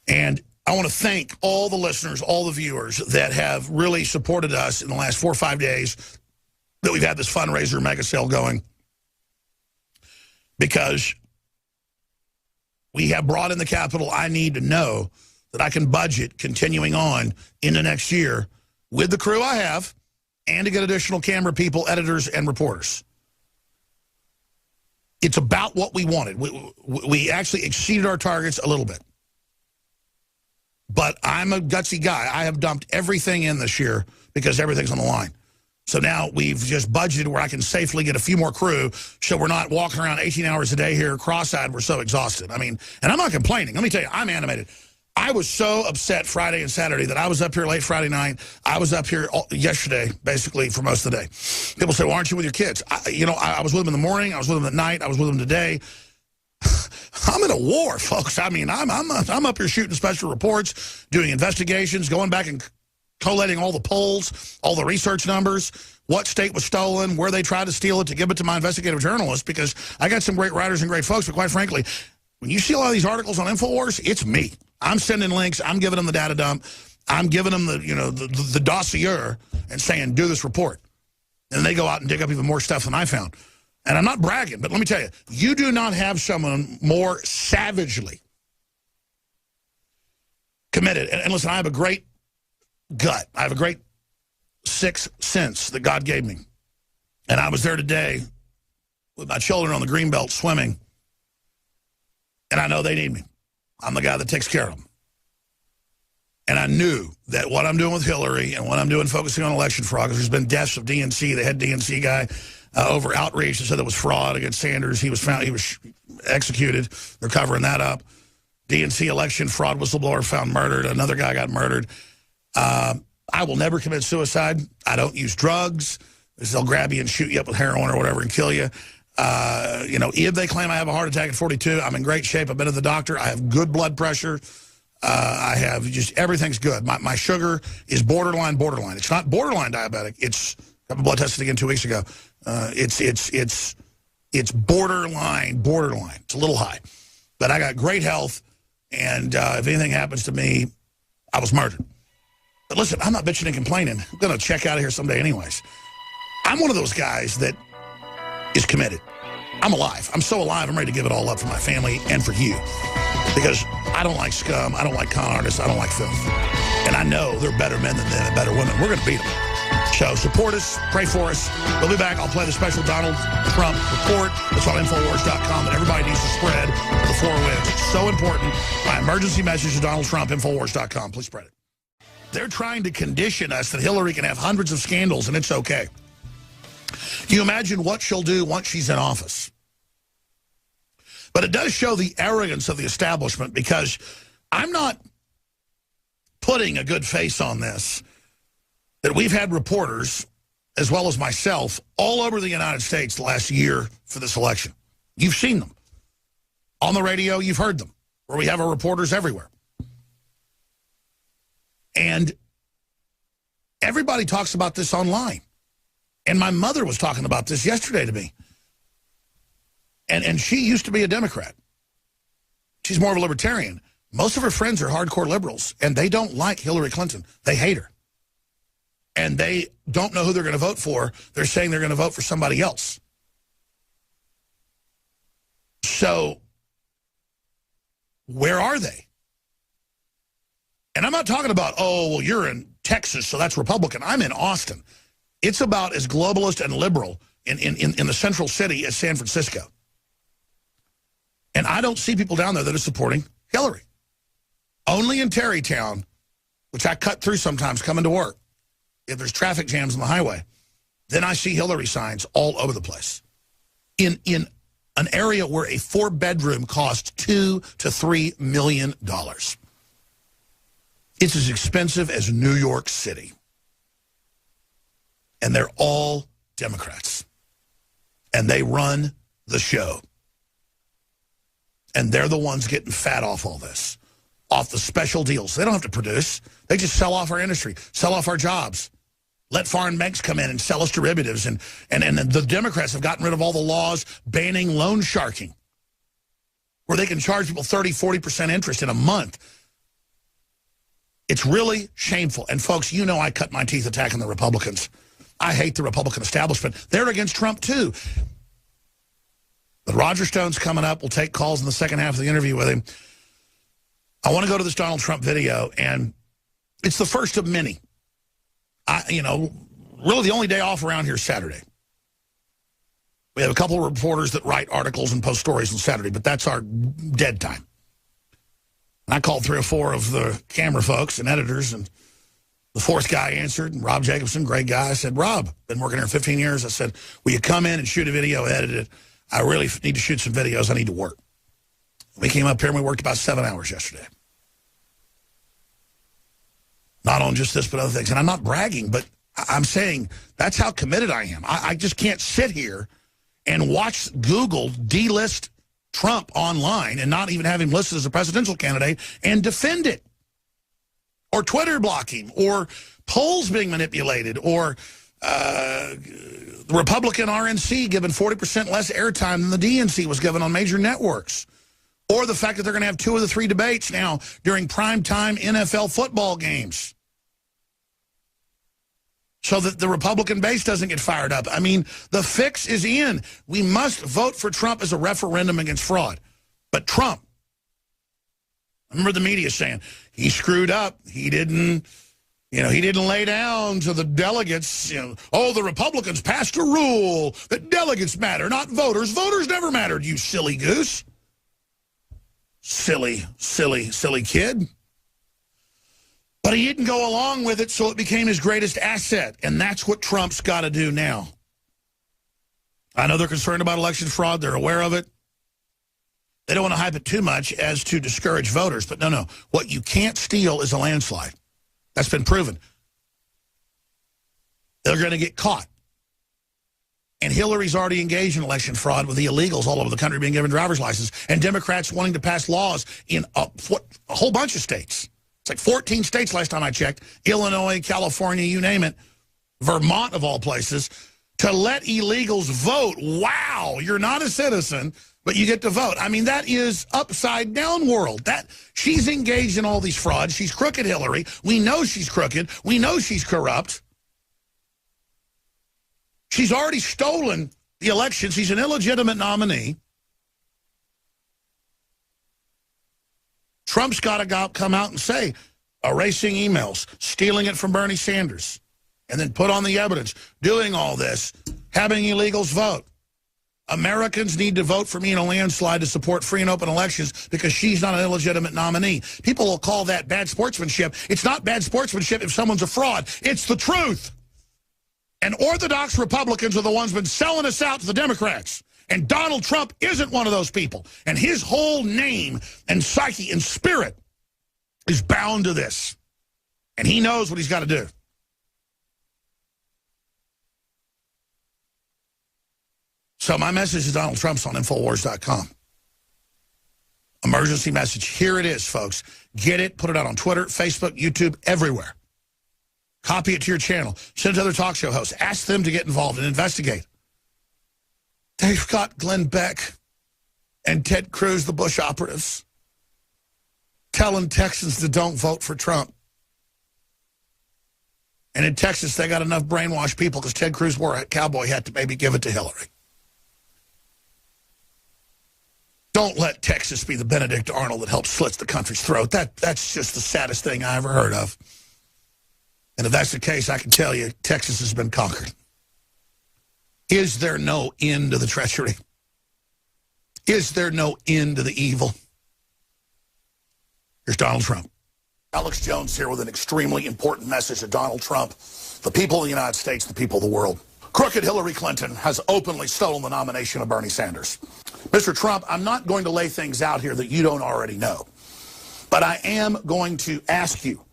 And I want to thank all the listeners, all the viewers that have really supported us in the last 4 or 5 days that we've had this fundraiser mega sale going. Because we have brought in the capital I need to know that I can budget continuing on into next year with the crew I have and to get additional camera people, editors, and reporters. It's about what we wanted. We actually exceeded our targets a little bit. But I'm a gutsy guy. I have dumped everything in this year because everything's on the line. So now we've just budgeted where I can safely get a few more crew so we're not walking around 18 hours a day here cross-eyed. We're so exhausted. I mean, and I'm not complaining. Let me tell you, I'm animated. I was so upset Friday and Saturday that I was up here late Friday night. I was up here yesterday, basically, for most of the day. People say, well, aren't you with your kids? I was with them in the morning. I was with them at night. I was with them today. I'm in a war, folks. I mean, I'm up here shooting special reports, doing investigations, going back and collating all the polls, all the research numbers, what state was stolen, where they tried to steal it to give it to my investigative journalists, because I got some great writers and great folks, but quite frankly, when you see a lot of these articles on InfoWars, it's me. I'm sending links. I'm giving them the data dump. I'm giving them the dossier and saying, do this report. And they go out and dig up even more stuff than I found. And I'm not bragging, but let me tell you, you do not have someone more savagely committed. And listen, I have a great gut. I have a great sixth sense that God gave me. And I was there today with my children on the Greenbelt swimming. And I know they need me. I'm the guy that takes care of them. And I knew that what I'm doing with Hillary and what I'm doing focusing on election fraud, because there's been deaths of DNC, the head DNC guy, over outreach that said there was fraud against Sanders. He was executed. They're covering that up. DNC election fraud whistleblower found murdered. Another guy got murdered. I will never commit suicide. I don't use drugs. They'll grab you and shoot you up with heroin or whatever and kill you. If they claim I have a heart attack at 42, I'm in great shape. I've been to the doctor. I have good blood pressure. I have just everything's good. My sugar is borderline. It's not borderline diabetic. It's I have a blood tested again 2 weeks ago. It's borderline. It's a little high, but I got great health. And if anything happens to me, I was murdered. But listen, I'm not bitching and complaining. I'm going to check out of here someday anyways. I'm one of those guys that is committed. I'm alive. I'm so alive, I'm ready to give it all up for my family and for you. Because I don't like scum. I don't like con artists. I don't like filth. And I know they're better men than them and better women. We're going to beat them. So support us. Pray for us. We'll be back. I'll play the special Donald Trump report. It's on Infowars.com that everybody needs to spread the 4 wins. It's so important. My emergency message to Donald Trump, Infowars.com. Please spread it. They're trying to condition us that Hillary can have hundreds of scandals and it's okay. Can you imagine what she'll do once she's in office? But it does show the arrogance of the establishment, because I'm not putting a good face on this, that we've had reporters, as well as myself, all over the United States the last year for this election. You've seen them. On the radio, you've heard them, where we have our reporters everywhere. And everybody talks about this online. And my mother was talking about this yesterday to me. And she used to be a Democrat. She's more of a libertarian. Most of her friends are hardcore liberals, and they don't like Hillary Clinton. They hate her. And they don't know who they're going to vote for. They're saying they're going to vote for somebody else. So, where are they? And I'm not talking about, oh, well, you're in Texas, so that's Republican. I'm in Austin. It's about as globalist and liberal in the central city as San Francisco. And I don't see people down there that are supporting Hillary. Only in Tarrytown, which I cut through sometimes coming to work, if there's traffic jams on the highway, then I see Hillary signs all over the place. In an area where a 4-bedroom costs $2 to $3 million. It's as expensive as New York City. And they're all Democrats. And they run the show. And they're the ones getting fat off all this, off the special deals. They don't have to produce. They just sell off our industry, sell off our jobs, let foreign banks come in and sell us derivatives. And the Democrats have gotten rid of all the laws banning loan sharking, where they can charge people 30, 40% interest in a month. It's really shameful. And, folks, you know I cut my teeth attacking the Republicans. I hate the Republican establishment. They're against Trump, too. But Roger Stone's coming up. We'll take calls in the second half of the interview with him. I want to go to this Donald Trump video, and it's the first of many. Really the only day off around here is Saturday. We have a couple of reporters that write articles and post stories on Saturday, but that's our dead time. And I called 3 or 4 of the camera folks and editors, and the 4th guy answered, and Rob Jacobson, great guy. I said, Rob, been working here 15 years. I said, will you come in and shoot a video, edit it? I really need to shoot some videos. I need to work. We came up here and we worked about 7 hours yesterday. Not on just this, but other things. And I'm not bragging, but I'm saying that's how committed I am. I just can't sit here and watch Google delist Trump online and not even have him listed as a presidential candidate and defend it. Or Twitter block him, or polls being manipulated, or the Republican RNC given 40% less airtime than the DNC was given on major networks. Or the fact that they're going to have 2 of the 3 debates now during primetime NFL football games, so that the Republican base doesn't get fired up. I mean, the fix is in. We must vote for Trump as a referendum against fraud. But Trump, I remember the media saying, he screwed up. He didn't lay down to the delegates, oh, the Republicans passed a rule that delegates matter, not voters. Voters never mattered, you silly goose. Silly, silly, silly kid. But he didn't go along with it, so it became his greatest asset. And that's what Trump's got to do now. I know they're concerned about election fraud. They're aware of it. They don't want to hype it too much as to discourage voters. But no. What you can't steal is a landslide. That's been proven. They're going to get caught. And Hillary's already engaged in election fraud with the illegals all over the country being given driver's license, and Democrats wanting to pass laws in a whole bunch of states. It's like 14 states last time I checked, Illinois, California, you name it, Vermont of all places, to let illegals vote. Wow, you're not a citizen, but you get to vote. I mean, that is upside down world. She's engaged in all these frauds. She's crooked, Hillary. We know she's crooked. We know she's corrupt. She's already stolen the election. She's an illegitimate nominee. Trump's got to come out and say, erasing emails, stealing it from Bernie Sanders, and then put on the evidence, doing all this, having illegals vote. Americans need to vote for me in a landslide to support free and open elections because she's not an illegitimate nominee. People will call that bad sportsmanship. It's not bad sportsmanship if someone's a fraud. It's the truth. And orthodox Republicans are the ones been selling us out to the Democrats. And Donald Trump isn't one of those people. And his whole name and psyche and spirit is bound to this. And he knows what he's got to do. So my message to Donald Trump's on Infowars.com. Emergency message. Here it is, folks. Get it. Put it out on Twitter, Facebook, YouTube, everywhere. Copy it to your channel. Send it to other talk show hosts. Ask them to get involved and investigate. They've got Glenn Beck and Ted Cruz, the Bush operatives, telling Texans to don't vote for Trump. And in Texas, they got enough brainwashed people because Ted Cruz wore a cowboy hat to maybe give it to Hillary. Don't let Texas be the Benedict Arnold that helps slit the country's throat. That's just the saddest thing I ever heard of. And if that's the case, I can tell you, Texas has been conquered. Is there no end to the treachery? Is there no end to the evil? Here's Donald Trump. Alex Jones here with an extremely important message to Donald Trump, the people of the United States, the people of the world. Crooked Hillary Clinton has openly stolen the nomination of Bernie Sanders. Mr. Trump, I'm not going to lay things out here that you don't already know, but I am going to ask you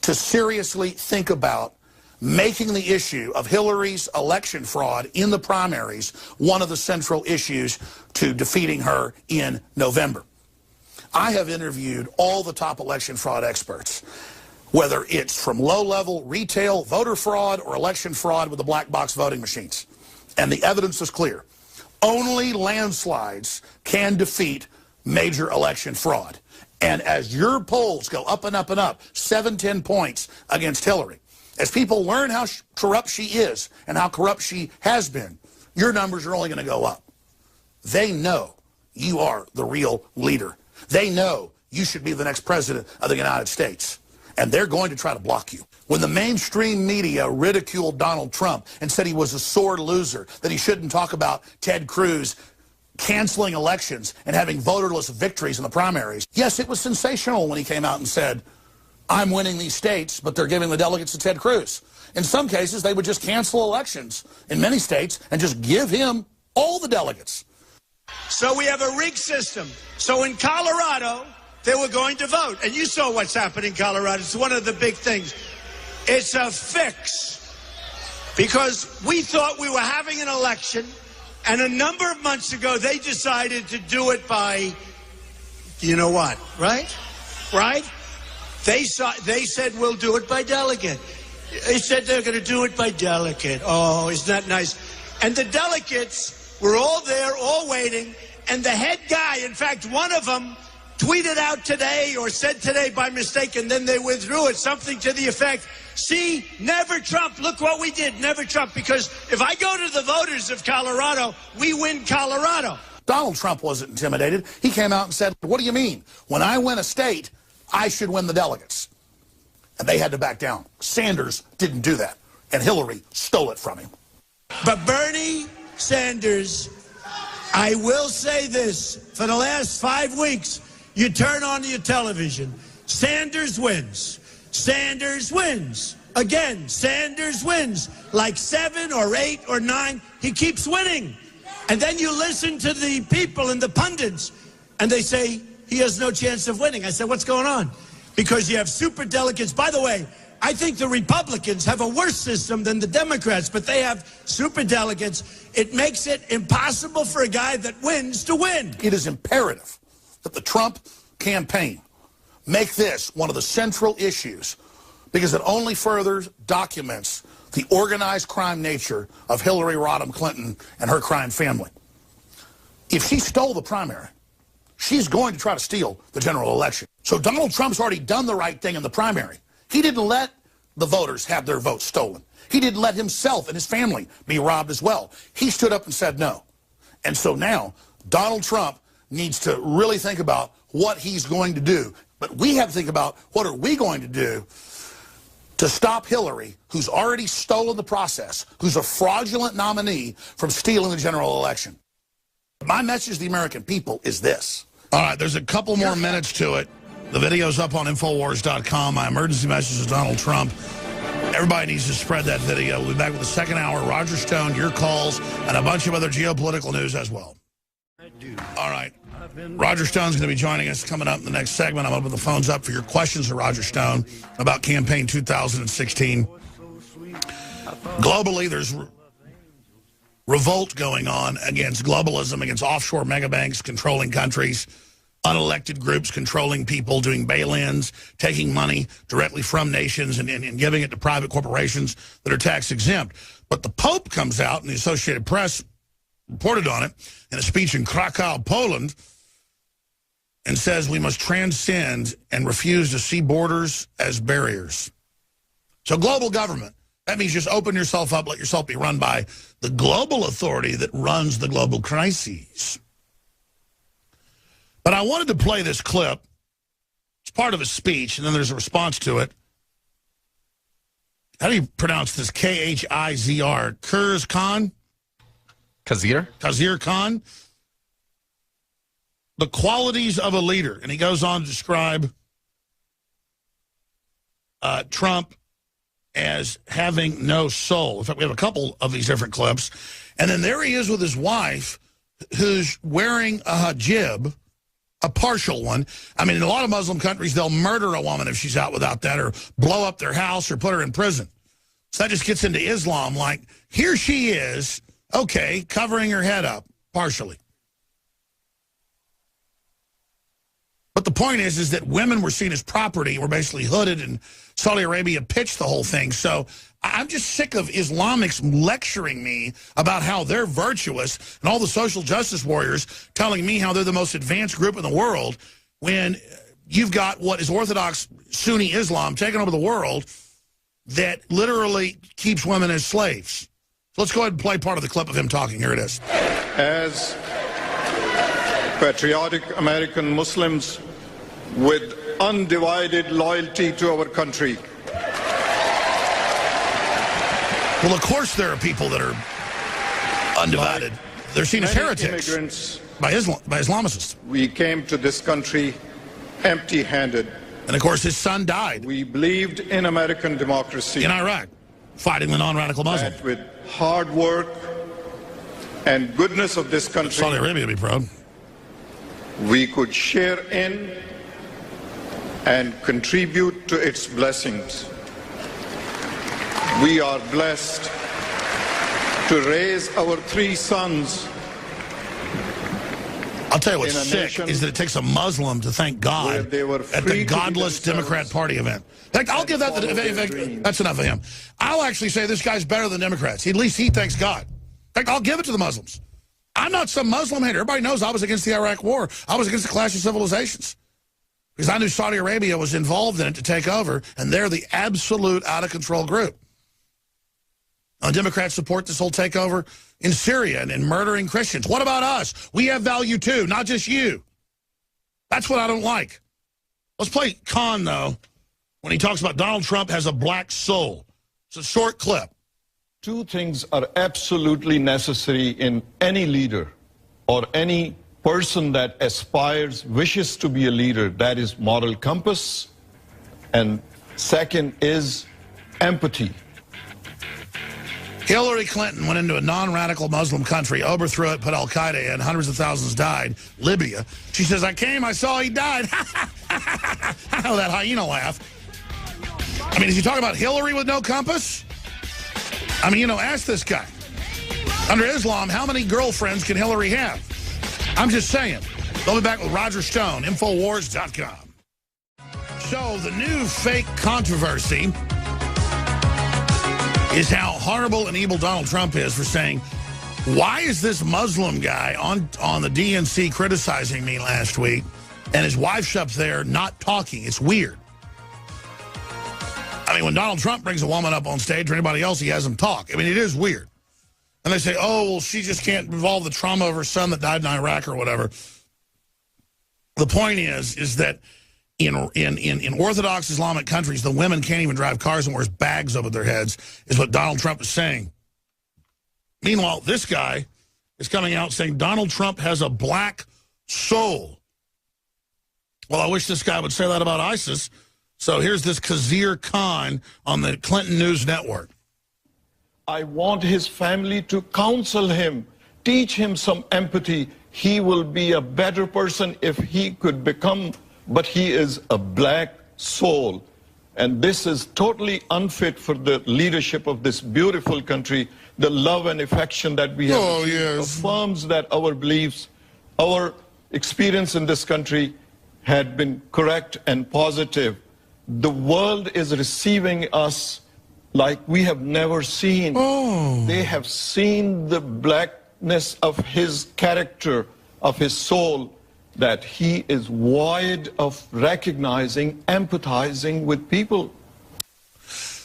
to seriously think about making the issue of Hillary's election fraud in the primaries one of the central issues to defeating her in November. I have interviewed all the top election fraud experts, whether it's from low-level retail voter fraud or election fraud with the black box voting machines. And the evidence is clear. Only landslides can defeat major election fraud. And as your polls go up and up and up, 7-10 points against Hillary, as people learn how corrupt she is and how corrupt she has been, your numbers are only going to go up. They know you are the real leader. They know you should be the next president of the United States. And they're going to try to block you. When the mainstream media ridiculed Donald Trump and said he was a sore loser, that he shouldn't talk about Ted Cruz canceling elections and having voterless victories in the primaries. Yes, it was sensational when he came out and said, I'm winning these states, but they're giving the delegates to Ted Cruz. In some cases, they would just cancel elections in many states and just give him all the delegates. So we have a rigged system. So in Colorado, they were going to vote. And you saw what's happened in Colorado. It's one of the big things. It's a fix. Because we thought we were having an election And a number of months ago, they decided to do it by, you know what, right? Right? They said, we'll do it by delegate. They said they're going to do it by delegate. Oh, isn't that nice? And the delegates were all there, all waiting. And the head guy, in fact, one of them tweeted out today or said today by mistake, and then they withdrew it, something to the effect, see, never Trump. Look what we did, never Trump. Because if I go to the voters of Colorado, we win Colorado. Donald Trump wasn't intimidated. He came out and said, what do you mean? When I win a state, I should win the delegates. And they had to back down. Sanders didn't do that. And Hillary stole it from him. But Bernie Sanders, I will say this, for the last 5 weeks, you turn on your television, Sanders wins. Sanders wins. Again, Sanders wins. Like 7 or 8 or 9, he keeps winning. And then you listen to the people and the pundits, and they say he has no chance of winning. I said, what's going on? Because you have super delegates. By the way, I think the Republicans have a worse system than the Democrats, but they have super delegates. It makes it impossible for a guy that wins to win. It is imperative that the Trump campaign make this one of the central issues, because it only further documents the organized crime nature of Hillary Rodham Clinton and her crime family. If she stole the primary, she's going to try to steal the general election. So Donald Trump's already done the right thing in the primary. He didn't let the voters have their votes stolen. He didn't let himself and his family be robbed as well. He stood up and said no. And so now Donald Trump needs to really think about what he's going to do. But we have to think about what are we going to do to stop Hillary, who's already stolen the process, who's a fraudulent nominee, from stealing the general election. My message to the American people is this. All right, there's a couple more minutes to it. The video's up on Infowars.com. My emergency message to Donald Trump. Everybody needs to spread that video. We'll be back with the second hour. Roger Stone, your calls, and a bunch of other geopolitical news as well. All right. Roger Stone's going to be joining us coming up in the next segment. I'm opening the phones up for your questions to Roger Stone about campaign 2016. Globally, there's revolt going on against globalism, against offshore megabanks controlling countries, unelected groups controlling people, doing bail-ins, taking money directly from nations and giving it to private corporations that are tax exempt. But the Pope comes out, and the Associated Press reported on it in a speech in Krakow, Poland, and says we must transcend and refuse to see borders as barriers. So global government, that means just open yourself up, let yourself be run by the global authority that runs the global crises. But I wanted to play this clip. It's part of a speech, and then there's a response to it. How do you pronounce this? K-H-I-Z-R. Kurz Khan? Khizr Khan. The qualities of a leader. And he goes on to describe Trump as having no soul. In fact, we have a couple of these different clips. And then there he is with his wife, who's wearing a hijab, a partial one. I mean, in a lot of Muslim countries, they'll murder a woman if she's out without that, or blow up their house or put her in prison. So that just gets into Islam. Like, here she is, okay, covering her head up, partially. But the point is that women were seen as property, were basically hooded, and Saudi Arabia pitched the whole thing. So I'm just sick of Islamics lecturing me about how they're virtuous, and all the social justice warriors telling me how they're the most advanced group in the world, when you've got what is Orthodox Sunni Islam taking over the world that literally keeps women as slaves. So let's go ahead and play part of the clip of him talking. Here it is. As patriotic American Muslims with undivided loyalty to our country. Well, of course there are people that are undivided. They're seen as heretics by Islamicists. We came to this country empty-handed. And of course his son died. We believed in American democracy. In Iraq, fighting the non-radical Muslim. That with hard work and goodness of this country, Saudi Arabia would be proud. We could share in and contribute to its blessings. We are blessed to raise our 3 sons tell you what's in a sick nation is that it takes a Muslim to thank where God they were at free the to be godless themselves Democrat Party event. In fact, I'll give that, follow their dreams. that's enough of him. I'll actually say this guy's better than Democrats. At least he thanks God. In fact, I'll give it to the Muslims. I'm not some Muslim hater. Everybody knows I was against the Iraq War. I was against the clash of civilizations. Because I knew Saudi Arabia was involved in it to take over, and they're the absolute out-of-control group. Democrats support this whole takeover in Syria and murdering Christians. What about us? We have value too, not just you. That's what I don't like. Let's play Khan, though, when he talks about Donald Trump has a black soul. It's a short clip. Two things are absolutely necessary in any leader or any person that aspires, wishes to be a leader. That is moral compass. And second is empathy. Hillary Clinton went into a non-radical Muslim country, overthrew it, put al-Qaeda in, hundreds of thousands died, Libya. She says, I came, I saw, he died. I know that hyena laugh. I mean, is he talking about Hillary with no compass? I mean, you know, ask this guy. Under Islam, how many girlfriends can Hillary have? I'm just saying. We'll be back with Roger Stone, Infowars.com. So the new fake controversy is how horrible and evil Donald Trump is for saying, why is this Muslim guy on the DNC criticizing me last week and his wife's up there not talking? It's weird. I mean, when Donald Trump brings a woman up on stage or anybody else, he has them talk. I mean, it is weird. And they say, oh, well, she just can't involve the trauma of her son that died in Iraq or whatever. The point is that in Orthodox Islamic countries, the women can't even drive cars and wears bags over their heads, is what Donald Trump is saying. Meanwhile, this guy is coming out saying Donald Trump has a black soul. Well, I wish this guy would say that about ISIS. So here's this Khizr Khan on the Clinton News Network. I want his family to counsel him, teach him some empathy. He will be a better person if he could become, but he is a black soul. And this is totally unfit for the leadership of this beautiful country. The love and affection that we have affirms that our beliefs, our experience in this country had been correct and positive. The world is receiving us like we have never seen. They have seen the blackness of his character, of his soul, that he is void of recognizing, empathizing with people.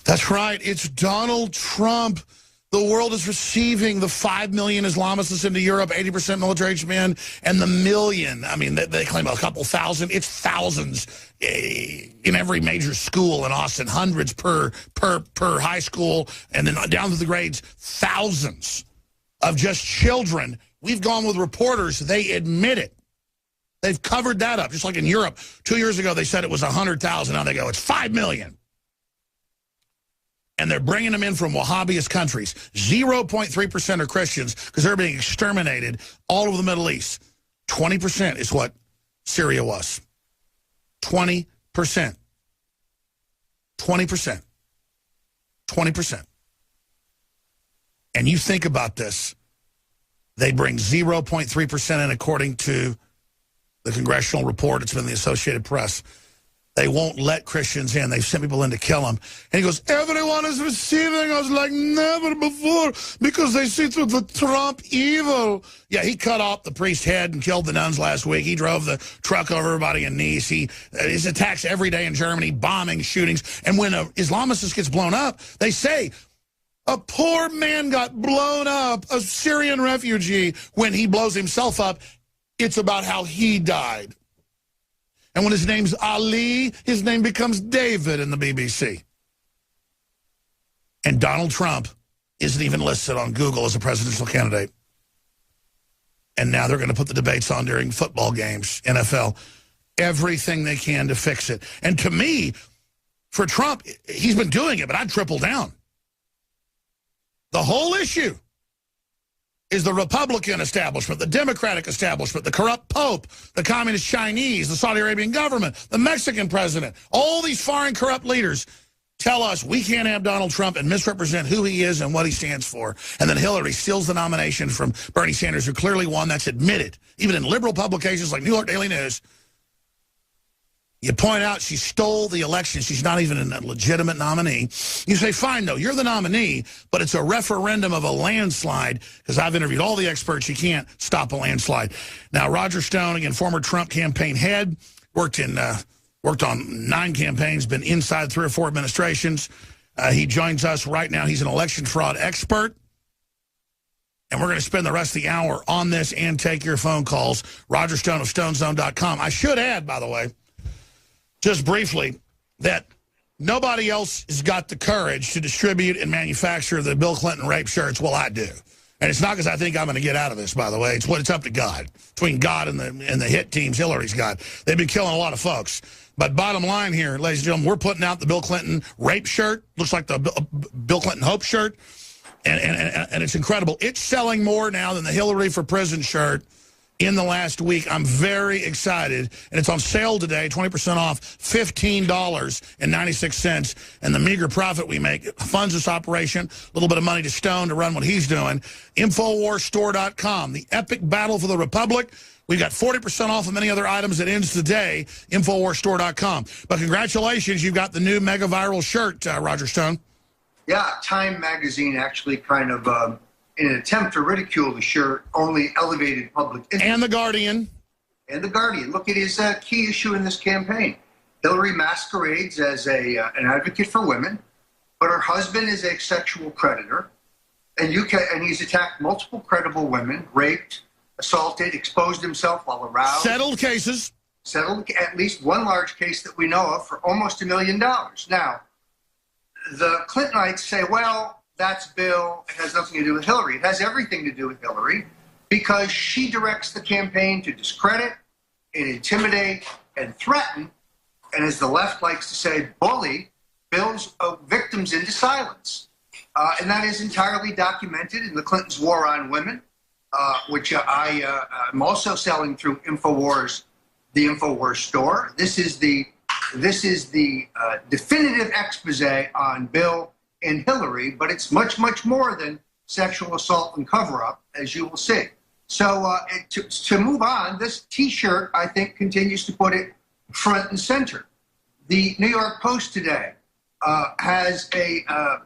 That's right. It's Donald Trump. The world is receiving the 5 million Islamists into Europe, 80% military-aged men, and the million. I mean, they claim a couple thousand. It's thousands in every major school in Austin, hundreds per high school, and then down to the grades, thousands of just children. We've gone with reporters. They admit it. They've covered that up. Just like in Europe, 2 years ago, they said it was 100,000. Now they go, it's 5 million. And they're bringing them in from Wahhabist countries. 0.3% are Christians because they're being exterminated all over the Middle East. 20% is what Syria was. 20%. 20%. 20%. And you think about this. They bring 0.3% in according to the congressional report. It's been in the Associated Press. They won't let Christians in. They've sent people in to kill them. And he goes, everyone is receiving us like never before because they see through the Trump evil. Yeah, he cut off the priest's head and killed the nuns last week. He drove the truck over everybody in Nice. His attacks every day in Germany, bombing, shootings. And when an Islamist gets blown up, they say, a poor man got blown up, a Syrian refugee. When he blows himself up, it's about how he died. And when his name's Ali, his name becomes David in the BBC. And Donald Trump isn't even listed on Google as a presidential candidate. And now they're going to put the debates on during football games, NFL, everything they can to fix it. And to me, for Trump, he's been doing it, but I'd triple down. The whole issue is the Republican establishment, the Democratic establishment, the corrupt Pope, the Communist Chinese, the Saudi Arabian government, the Mexican president, all these foreign corrupt leaders. tell us we can't have Donald Trump and misrepresent who he is and what he stands for, and then Hillary steals the nomination from Bernie Sanders, who clearly won. That's admitted. Even in liberal publications like New York Daily News, you point out she stole the election. She's not even a legitimate nominee. You say, fine, though, you're the nominee, but it's a referendum of a landslide, because I've interviewed all the experts. You can't stop a landslide. Now, Roger Stone, again, former Trump campaign head, worked on 9 campaigns, been inside 3 or 4 administrations. He joins us right now. He's an election fraud expert. And we're going to spend the rest of the hour on this and take your phone calls. Roger Stone of StoneZone.com. I should add, by the way, just briefly, that nobody else has got the courage to distribute and manufacture the Bill Clinton rape shirts. Well, I do. And it's not because I think I'm going to get out of this, by the way. It's up to God. Between God and the hit teams Hillary's got. They've been killing a lot of folks. But bottom line here, ladies and gentlemen, we're putting out the Bill Clinton rape shirt. Looks like the Bill Clinton hope shirt. And it's incredible. It's selling more now than the Hillary for Prison shirt in the last week. I'm very excited. And it's on sale today, 20% off, $15.96. And the meager profit we make funds this operation. A little bit of money to Stone to run what he's doing. InfoWarsStore.com, the epic battle for the Republic. We've got 40% off of many other items that ends today, InfoWarsStore.com. But congratulations, you've got the new mega viral shirt, Roger Stone. Yeah, Time magazine actually kind of, in an attempt to ridicule the shirt, only elevated public interest. And The Guardian. And The Guardian. Look, it is a key issue in this campaign. Hillary masquerades as an advocate for women, but her husband is a sexual predator, and he's attacked multiple credible women, raped, assaulted, exposed himself while aroused. Settled cases. Settled at least one large case that we know of for almost $1 million. Now, the Clintonites say, well, that's Bill. It has nothing to do with Hillary. It has everything to do with Hillary because she directs the campaign to discredit and intimidate and threaten, and as the left likes to say, bully Bill's victims into silence. And that is entirely documented in the Clintons' war on women, which I'm also selling through InfoWars, the InfoWars store. This is the definitive expose on Bill and Hillary, but it's much, much more than sexual assault and cover-up, as you will see. So to move on, this T-shirt, I think, continues to put it front and center. The New York Post today has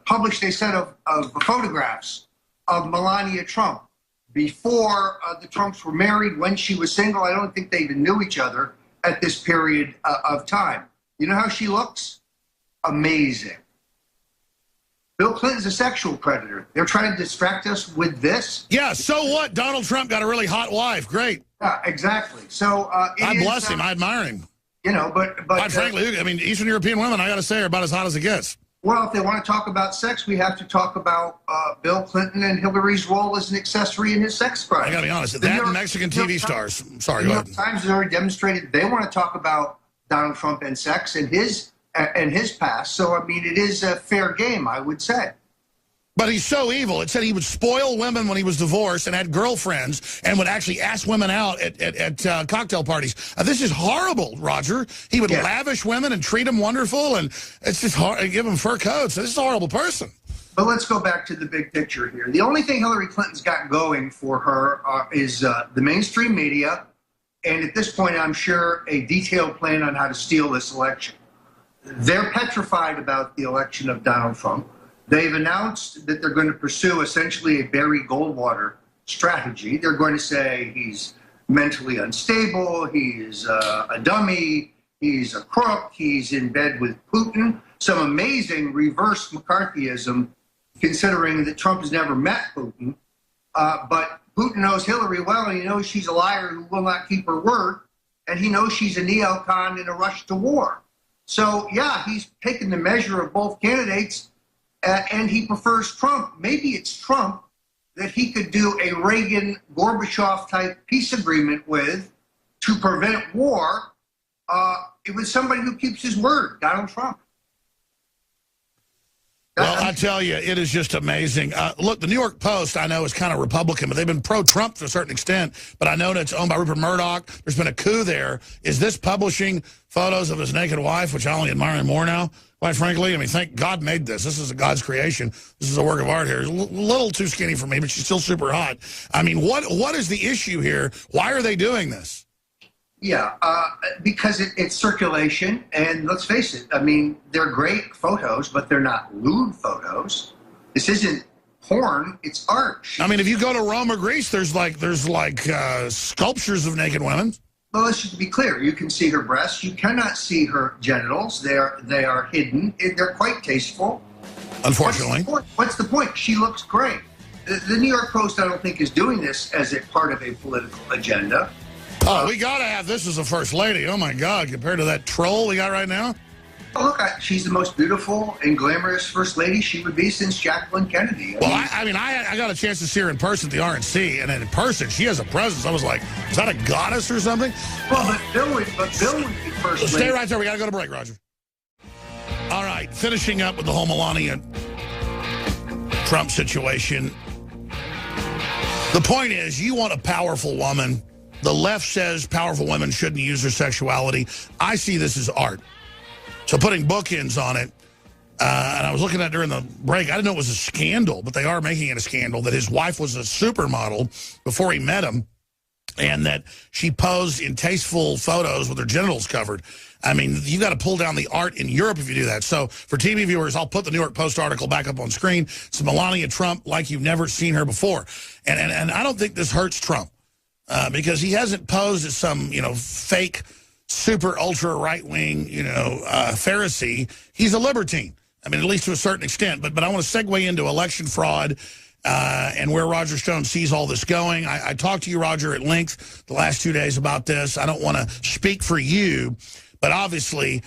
published a set of photographs of Melania Trump before the Trumps were married, when she was single. I don't think they even knew each other at this period of time. You know how she looks? Amazing. Bill Clinton's a sexual predator. They're trying to distract us with this. Yeah, so what? Donald Trump got a really hot wife. Great. Yeah, exactly. So God bless him. I admire him. You know, but quite frankly, I mean, Eastern European women, I got to say, are about as hot as it gets. Well, if they want to talk about sex, we have to talk about Bill Clinton and Hillary's role as an accessory in his sex crime. I got to be honest. That and Mexican TV stars. Sorry, go ahead. The New York Times has already demonstrated they want to talk about Donald Trump and sex and his past. So, I mean, it is a fair game, I would say. But he's so evil. It said he would spoil women when he was divorced and had girlfriends and would actually ask women out at cocktail parties. This is horrible, Roger. He would lavish women and treat them wonderful, and it's just hard, give them fur coats. This is a horrible person. But let's go back to the big picture here. The only thing Hillary Clinton's got going for her is the mainstream media, and at this point, I'm sure, a detailed plan on how to steal this election. They're petrified about the election of Donald Trump. They've announced that they're going to pursue essentially a Barry Goldwater strategy. They're going to say he's mentally unstable, he's a dummy, he's a crook, he's in bed with Putin. Some amazing reverse McCarthyism, considering that Trump has never met Putin. But Putin knows Hillary well, and he knows she's a liar who will not keep her word, and he knows she's a neocon in a rush to war. So, yeah, he's taken the measure of both candidates, and he prefers Trump. Maybe it's Trump that he could do a Reagan-Gorbachev-type peace agreement with to prevent war. It was somebody who keeps his word, Donald Trump. Well, I tell you, it is just amazing. Look, the New York Post, I know, is kind of Republican, but they've been pro-Trump to a certain extent. But I know that it's owned by Rupert Murdoch. There's been a coup there. Is this publishing photos of his naked wife, which I only admire him more now, quite frankly? I mean, thank God made this. This is a God's creation. This is a work of art here. A little too skinny for me, but she's still super hot. I mean, what is the issue here? Why are they doing this? Yeah, because it's circulation, and let's face it, I mean, they're great photos, but they're not lewd photos. This isn't porn, it's art. I mean, if you go to Rome or Greece, there's like sculptures of naked women. Well, let's just be clear. You can see her breasts. You cannot see her genitals. They are hidden. They're quite tasteful. Unfortunately. What's the point? She looks great. The New York Post, I don't think, is doing this as a part of a political agenda. Oh, we got to have this as a first lady. Oh, my God, compared to that troll we got right now. Oh, look, she's the most beautiful and glamorous first lady she would be since Jacqueline Kennedy. I mean, I got a chance to see her in person at the RNC, and in person, she has a presence. I was like, is that a goddess or something? Well, but Bill would be first lady. Stay right there. We got to go to break, Roger. All right, finishing up with the whole Melania Trump situation. The point is, you want a powerful woman. The left says powerful women shouldn't use their sexuality. I see this as art. So putting bookends on it, and I was looking at during the break, I didn't know it was a scandal, but they are making it a scandal, that his wife was a supermodel before he met him, and that she posed in tasteful photos with her genitals covered. I mean, you've got to pull down the art in Europe if you do that. So for TV viewers, I'll put the New York Post article back up on screen. It's Melania Trump like you've never seen her before. And I don't think this hurts Trump. Because he hasn't posed as some, fake, super, ultra right-wing, Pharisee. He's a libertine. I mean, at least to a certain extent. But I want to segue into election fraud and where Roger Stone sees all this going. I talked to you, Roger, at length the last 2 days about this. I don't want to speak for you, but obviously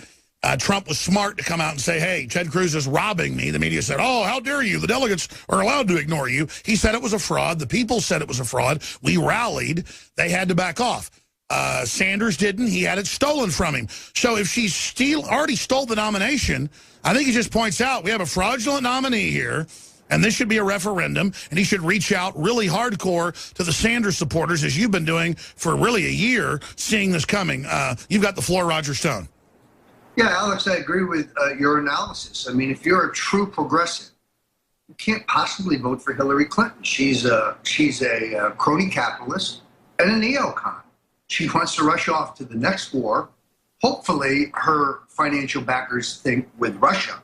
Trump was smart to come out and say, hey, Ted Cruz is robbing me. The media said, oh, how dare you? The delegates are allowed to ignore you. He said it was a fraud. The people said it was a fraud. We rallied. They had to back off. Sanders didn't. He had it stolen from him. So if she already stole the nomination, I think he just points out we have a fraudulent nominee here, and this should be a referendum, and he should reach out really hardcore to the Sanders supporters, as you've been doing for really a year, seeing this coming. You've got the floor, Roger Stone. Yeah, Alex, I agree with your analysis. I mean, if you're a true progressive, you can't possibly vote for Hillary Clinton. She's a crony capitalist and a neocon. She wants to rush off to the next war. Hopefully, her financial backers think with Russia.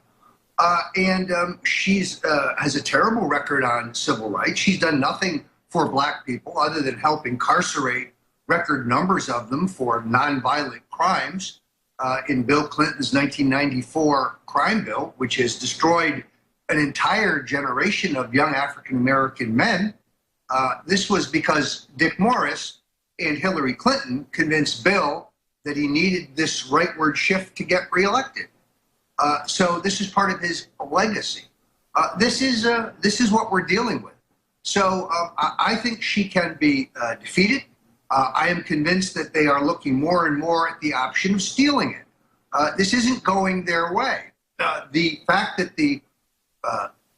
And she has a terrible record on civil rights. She's done nothing for black people other than help incarcerate record numbers of them for nonviolent crimes. In Bill Clinton's 1994 crime bill, which has destroyed an entire generation of young African-American men. This was because Dick Morris and Hillary Clinton convinced Bill that he needed this rightward shift to get reelected. So this is part of his legacy. This is what we're dealing with. So I think she can be defeated. I am convinced that they are looking more and more at the option of stealing it. This isn't going their way. The fact that the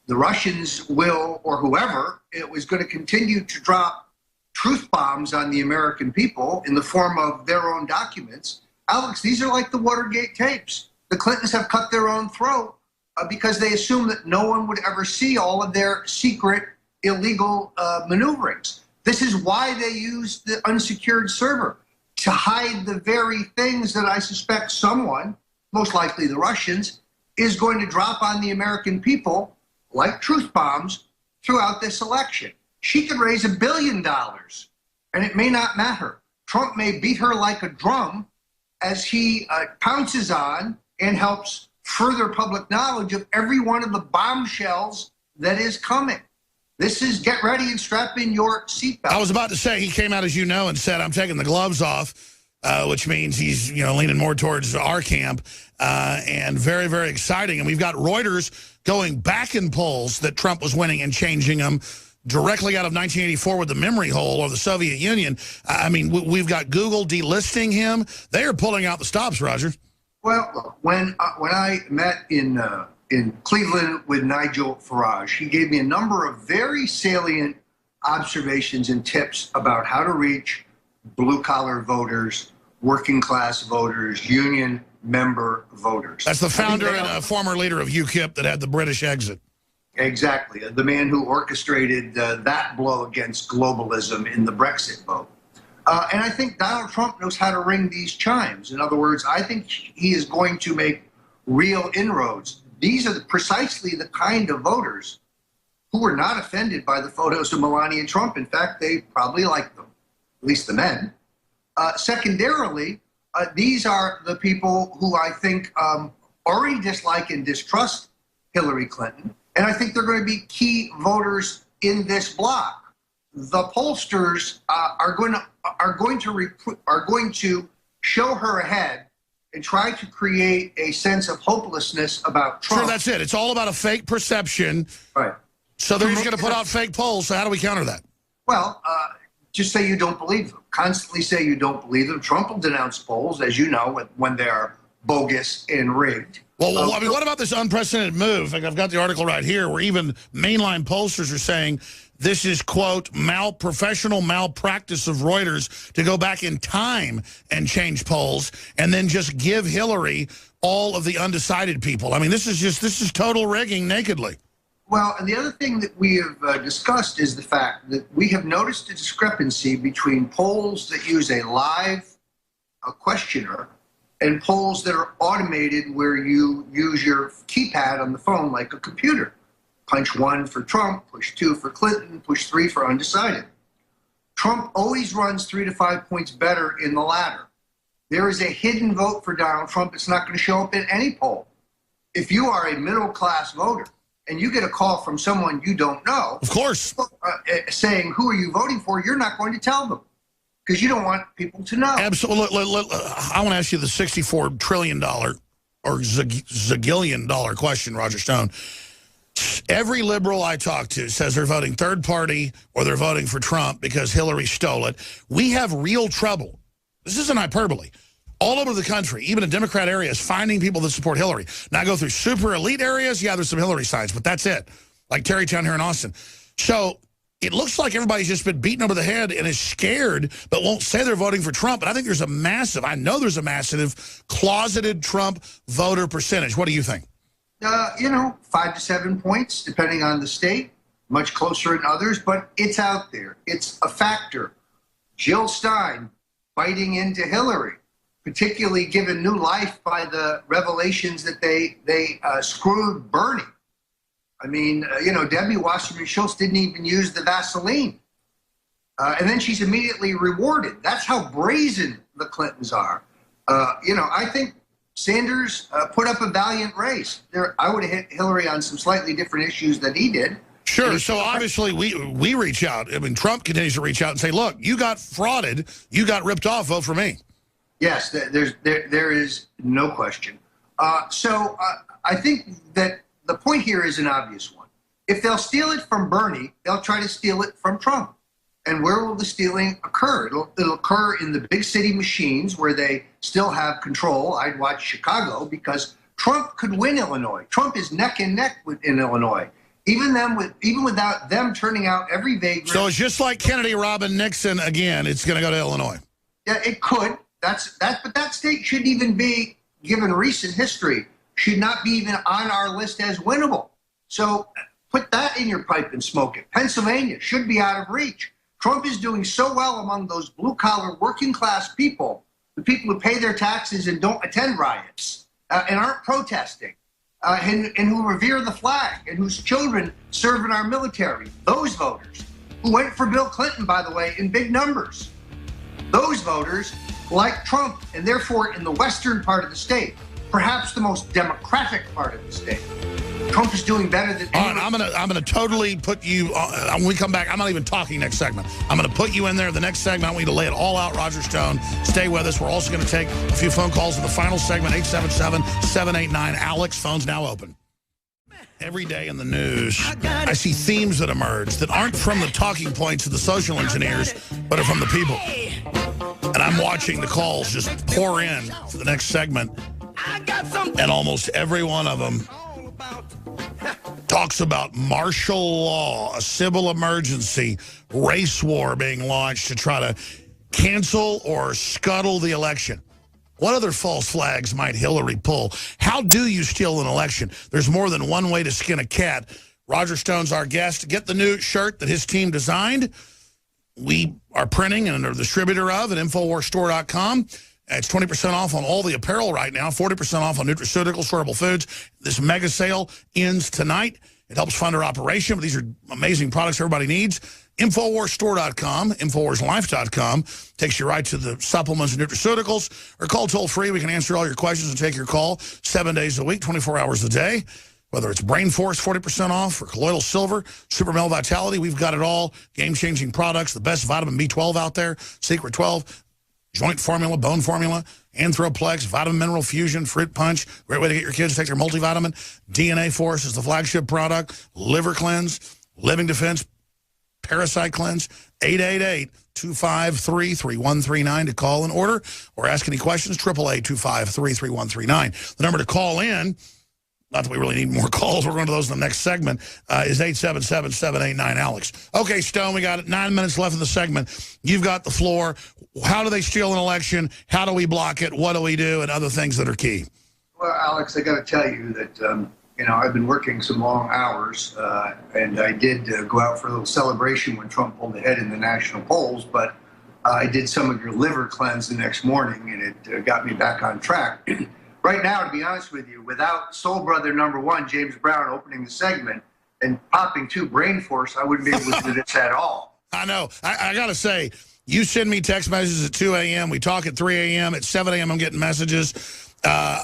Russians will, or whoever, it was going to continue to drop truth bombs on the American people in the form of their own documents. Alex, these are like the Watergate tapes. The Clintons have cut their own throat because they assumed that no one would ever see all of their secret, illegal maneuverings. This is why they use the unsecured server, to hide the very things that I suspect someone, most likely the Russians, is going to drop on the American people like truth bombs throughout this election. She could raise $1 billion, and it may not matter. Trump may beat her like a drum as he pounces on and helps further public knowledge of every one of the bombshells that is coming. This is get ready and strap in your seatbelt. I was about to say, he came out, as you know, and said, I'm taking the gloves off, which means he's leaning more towards our camp, and very, very exciting. And we've got Reuters going back in polls that Trump was winning and changing them directly out of 1984 with the memory hole or the Soviet Union. I mean, we've got Google delisting him. They are pulling out the stops, Roger. Well, look, when I met in in Cleveland with Nigel Farage. He gave me a number of very salient observations and tips about how to reach blue-collar voters, working-class voters, union member voters. That's the founder and a former leader of UKIP that had the British exit. Exactly. The man who orchestrated that blow against globalism in the Brexit vote. And I think Donald Trump knows how to ring these chimes. In other words, I think he is going to make real inroads. These are precisely the kind of voters who were not offended by the photos of Melania and Trump. In fact, they probably like them, at least the men. Secondarily, these are the people who I think already dislike and distrust Hillary Clinton. And I think they're going to be key voters in this bloc. The pollsters are going to show her ahead and try to create a sense of hopelessness about Trump. Sure, that's it. It's all about a fake perception. Right. So they're just going to put out fake polls. So how do we counter that? Well, just say you don't believe them. Constantly say you don't believe them. Trump will denounce polls, as you know, when they are bogus and rigged. Well, I mean, what about this unprecedented move? Like, I've got the article right here where even mainline pollsters are saying this is, quote, professional malpractice of Reuters to go back in time and change polls and then just give Hillary all of the undecided people. I mean, this is total rigging nakedly. Well, and the other thing that we have discussed is the fact that we have noticed a discrepancy between polls that use a live questioner and polls that are automated where you use your keypad on the phone like a computer. Punch 1 for Trump, push 2 for Clinton, push 3 for undecided. Trump always runs 3 to 5 points better in the latter. There is a hidden vote for Donald Trump. It's not going to show up in any poll. If you are a middle-class voter and you get a call from someone you don't know, of course, saying, who are you voting for, you're not going to tell them because you don't want people to know. Absolutely. I want to ask you the $64 trillion or zagillion dollar question, Roger Stone. Every liberal I talk to says they're voting third party or they're voting for Trump because Hillary stole it. We have real trouble. This isn't hyperbole. All over the country, even in Democrat areas, finding people that support Hillary. Now, I go through super elite areas. Yeah, there's some Hillary sides, but that's it. Like Tarrytown here in Austin. So it looks like everybody's just been beaten over the head and is scared, but won't say they're voting for Trump. But I think there's a massive, closeted Trump voter percentage. What do you think? 5 to 7 points, depending on the state, much closer in others, but it's out there. It's a factor. Jill Stein biting into Hillary, particularly given new life by the revelations that they screwed Bernie. I mean, Debbie Wasserman Schultz didn't even use the Vaseline. And then she's immediately rewarded. That's how brazen the Clintons are. I think Sanders put up a valiant race. I would have hit Hillary on some slightly different issues than he did. Sure. So obviously we reach out. I mean, Trump continues to reach out and say, look, you got frauded. You got ripped off. Vote for me. Yes, there is no question. So I think that the point here is an obvious one. If they'll steal it from Bernie, they'll try to steal it from Trump. And where will the stealing occur? It'll occur in the big city machines where they still have control. I'd watch Chicago because Trump could win Illinois. Trump is neck and neck in Illinois. Even without them turning out every vagrant. So it's just like Kennedy, Robin, Nixon again. It's going to go to Illinois. Yeah, it could. But that state shouldn't even be, given recent history, should not be even on our list as winnable. So put that in your pipe and smoke it. Pennsylvania should be out of reach. Trump is doing so well among those blue-collar, working-class people, the people who pay their taxes and don't attend riots and aren't protesting, and who revere the flag and whose children serve in our military. Those voters who went for Bill Clinton, by the way, in big numbers. Those voters like Trump, and therefore in the western part of the state, perhaps the most democratic part of the state. Trump is doing better than anyone. All right, I'm gonna totally put you, when we come back, I'm not even talking next segment. I'm gonna put you in there. The next segment, I want you to lay it all out, Roger Stone. Stay with us. We're also gonna take a few phone calls in the final segment, 877-789-ALEX. Phone's now open. Every day in the news, I see themes that emerge that aren't from the talking points of the social engineers, but are from the people. And I'm watching the calls just pour in for the next segment. And almost every one of them talks about martial law, a civil emergency, race war being launched to try to cancel or scuttle the election. What other false flags might Hillary pull? How do you steal an election? There's more than one way to skin a cat. Roger Stone's our guest. Get the new shirt that his team designed. We are printing and are the distributor of at InfoWarsStore.com. It's 20% off on all the apparel right now, 40% off on nutraceuticals, storable foods. This mega sale ends tonight. It helps fund our operation, but these are amazing products everybody needs. InfoWarsStore.com, InfoWarsLife.com takes you right to the supplements and nutraceuticals. Or call toll-free. We can answer all your questions and take your call 7 days a week, 24 hours a day. Whether it's Brain Force, 40% off, or Colloidal Silver, Super Male Vitality, we've got it all. Game-changing products, the best vitamin B12 out there, Secret 12, joint formula, bone formula, Anthroplex, Vitamin Mineral Fusion, Fruit Punch. Great way to get your kids to take their multivitamin. DNA Force is the flagship product. Liver Cleanse, Living Defense, Parasite Cleanse, 888-253-3139 to call and order, or ask any questions, 888-253-3139. The number to call in, not that we really need more calls, we're going to those in the next segment, is 877-789-ALEX. Okay, Stone, we got 9 minutes left in the segment. You've got the floor. How do they steal an election? How do we block it? What do we do? And other things that are key. Well, Alex, I got to tell you that, I've been working some long hours, and I did go out for a little celebration when Trump pulled ahead in the national polls, but I did some of your liver cleanse the next morning, and it got me back on track. Right now, to be honest with you, without Soul Brother #1, James Brown, opening the segment and popping 2 Brain Force, I wouldn't be able to do this at all. I know. I got to say, you send me text messages at 2 a.m. We talk at 3 a.m. At 7 a.m. I'm getting messages.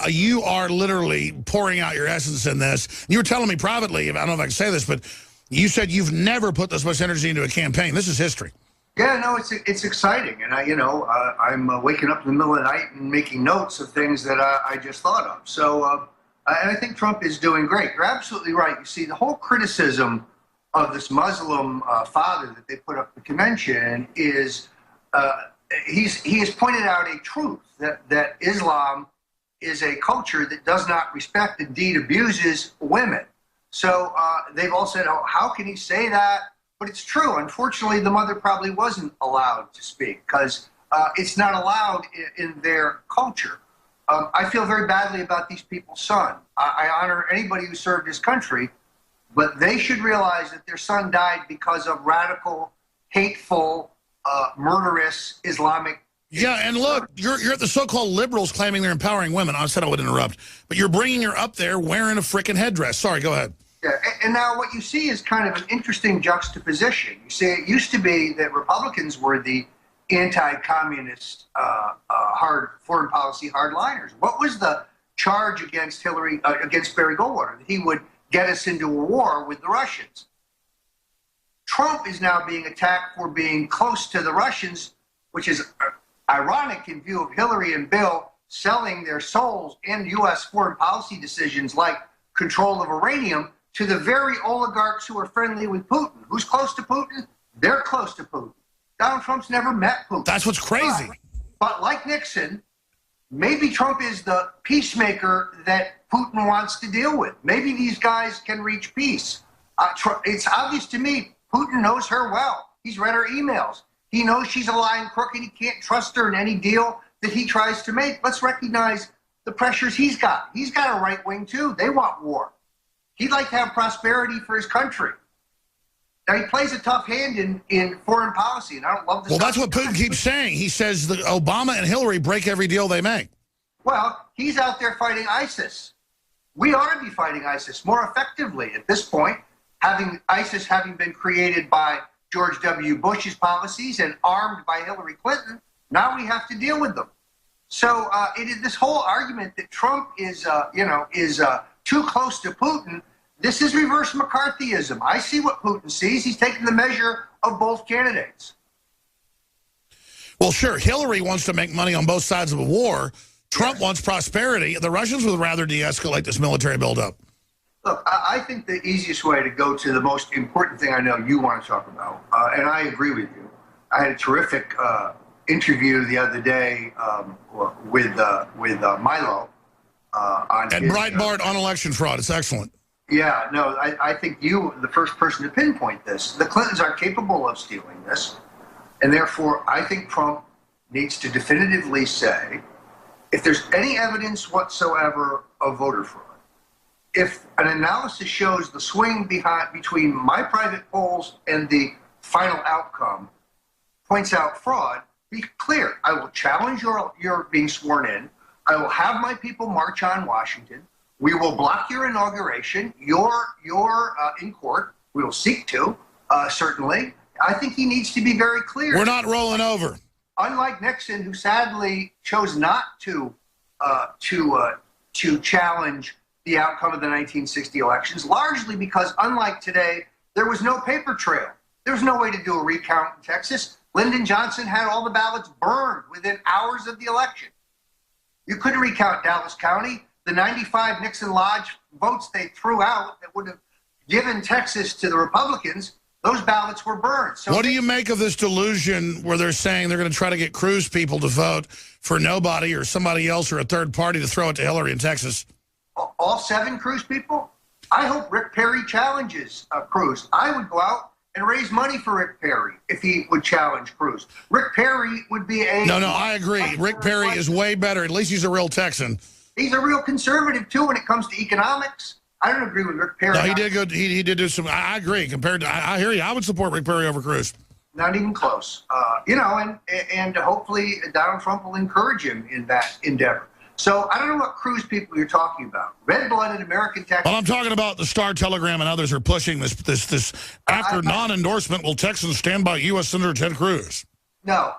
You are literally pouring out your essence in this. You were telling me privately, I don't know if I can say this, but you said you've never put this much energy into a campaign. This is history. Yeah, no, it's exciting, and I'm waking up in the middle of the night and making notes of things that I just thought of. So, and I think Trump is doing great. You're absolutely right. You see, the whole criticism of this Muslim father that they put up at the convention is he has pointed out a truth that Islam is a culture that does not respect, indeed abuses women. So they've all said, oh, how can he say that? But it's true. Unfortunately, the mother probably wasn't allowed to speak because it's not allowed in their culture. I feel very badly about these people's son. I honor anybody who served his country, but they should realize that their son died because of radical, hateful, murderous Islamic. Yeah, and look, you're at the so-called liberals claiming they're empowering women. I said I would interrupt, but you're bringing her up there wearing a frickin' headdress. Sorry, go ahead. Yeah, and now what you see is kind of an interesting juxtaposition. You see, it used to be that Republicans were the anti-communist, hard foreign policy hardliners. What was the charge against against Barry Goldwater? That he would get us into a war with the Russians. Trump is now being attacked for being close to the Russians, which is ironic in view of Hillary and Bill selling their souls in U.S. foreign policy decisions like control of uranium to the very oligarchs who are friendly with Putin. Who's close to Putin? They're close to Putin. Donald Trump's never met Putin. That's what's crazy. But like Nixon, maybe Trump is the peacemaker that Putin wants to deal with. Maybe these guys can reach peace. It's obvious to me, Putin knows her well. He's read her emails. He knows she's a lying crook and he can't trust her in any deal that he tries to make. Let's recognize the pressures he's got. He's got a right wing too. They want war. He'd like to have prosperity for his country. Now, he plays a tough hand in foreign policy, and I don't love this. Well, that's what Putin keeps saying. He says that Obama and Hillary break every deal they make. Well, he's out there fighting ISIS. We ought to be fighting ISIS more effectively at this point, ISIS having been created by George W. Bush's policies and armed by Hillary Clinton. Now we have to deal with them. So it is this whole argument that Trump is too close to Putin. This is reverse McCarthyism. I see what Putin sees. He's taking the measure of both candidates. Well, sure, Hillary wants to make money on both sides of a war. Trump wants prosperity. The Russians would rather de-escalate this military buildup. Look, I think the easiest way to go to the most important thing I know you want to talk about, and I agree with you. I had a terrific interview the other day with Milo. At Breitbart on election fraud. It's excellent. Yeah, no, I think you, the first person to pinpoint this. The Clintons are capable of stealing this, and therefore I think Trump needs to definitively say, if there's any evidence whatsoever of voter fraud, if an analysis shows the swing between my private polls and the final outcome points out fraud, be clear. I will challenge your being sworn in. I will have my people march on Washington. We will block your inauguration. You're in court. We will seek to, certainly. I think he needs to be very clear. We're not rolling over. Unlike Nixon, who sadly chose not to challenge the outcome of the 1960 elections, largely because, unlike today, there was no paper trail. There was no way to do a recount in Texas. Lyndon Johnson had all the ballots burned within hours of the election. You couldn't recount Dallas County. The 95 Nixon Lodge votes they threw out that would have given Texas to the Republicans, those ballots were burned. So what do you make of this delusion where they're saying they're going to try to get Cruz people to vote for nobody or somebody else or a third party to throw it to Hillary in Texas? All 7 Cruz people? I hope Rick Perry challenges Cruz. I would go out and raise money for Rick Perry if he would challenge Cruz. Rick Perry would be a... No, I agree. Rick Perry is way better. At least he's a real Texan. He's a real conservative, too, when it comes to economics. I don't agree with Rick Perry. No, he did good. He did do some... I agree. Compared to... I hear you. I would support Rick Perry over Cruz. Not even close. And hopefully Donald Trump will encourage him in that endeavor. So I don't know what Cruz people you're talking about. Red-blooded American Texans. Well, I'm talking about the Star Telegram and others are pushing this. After non-endorsement, will Texans stand by U.S. Senator Ted Cruz? No.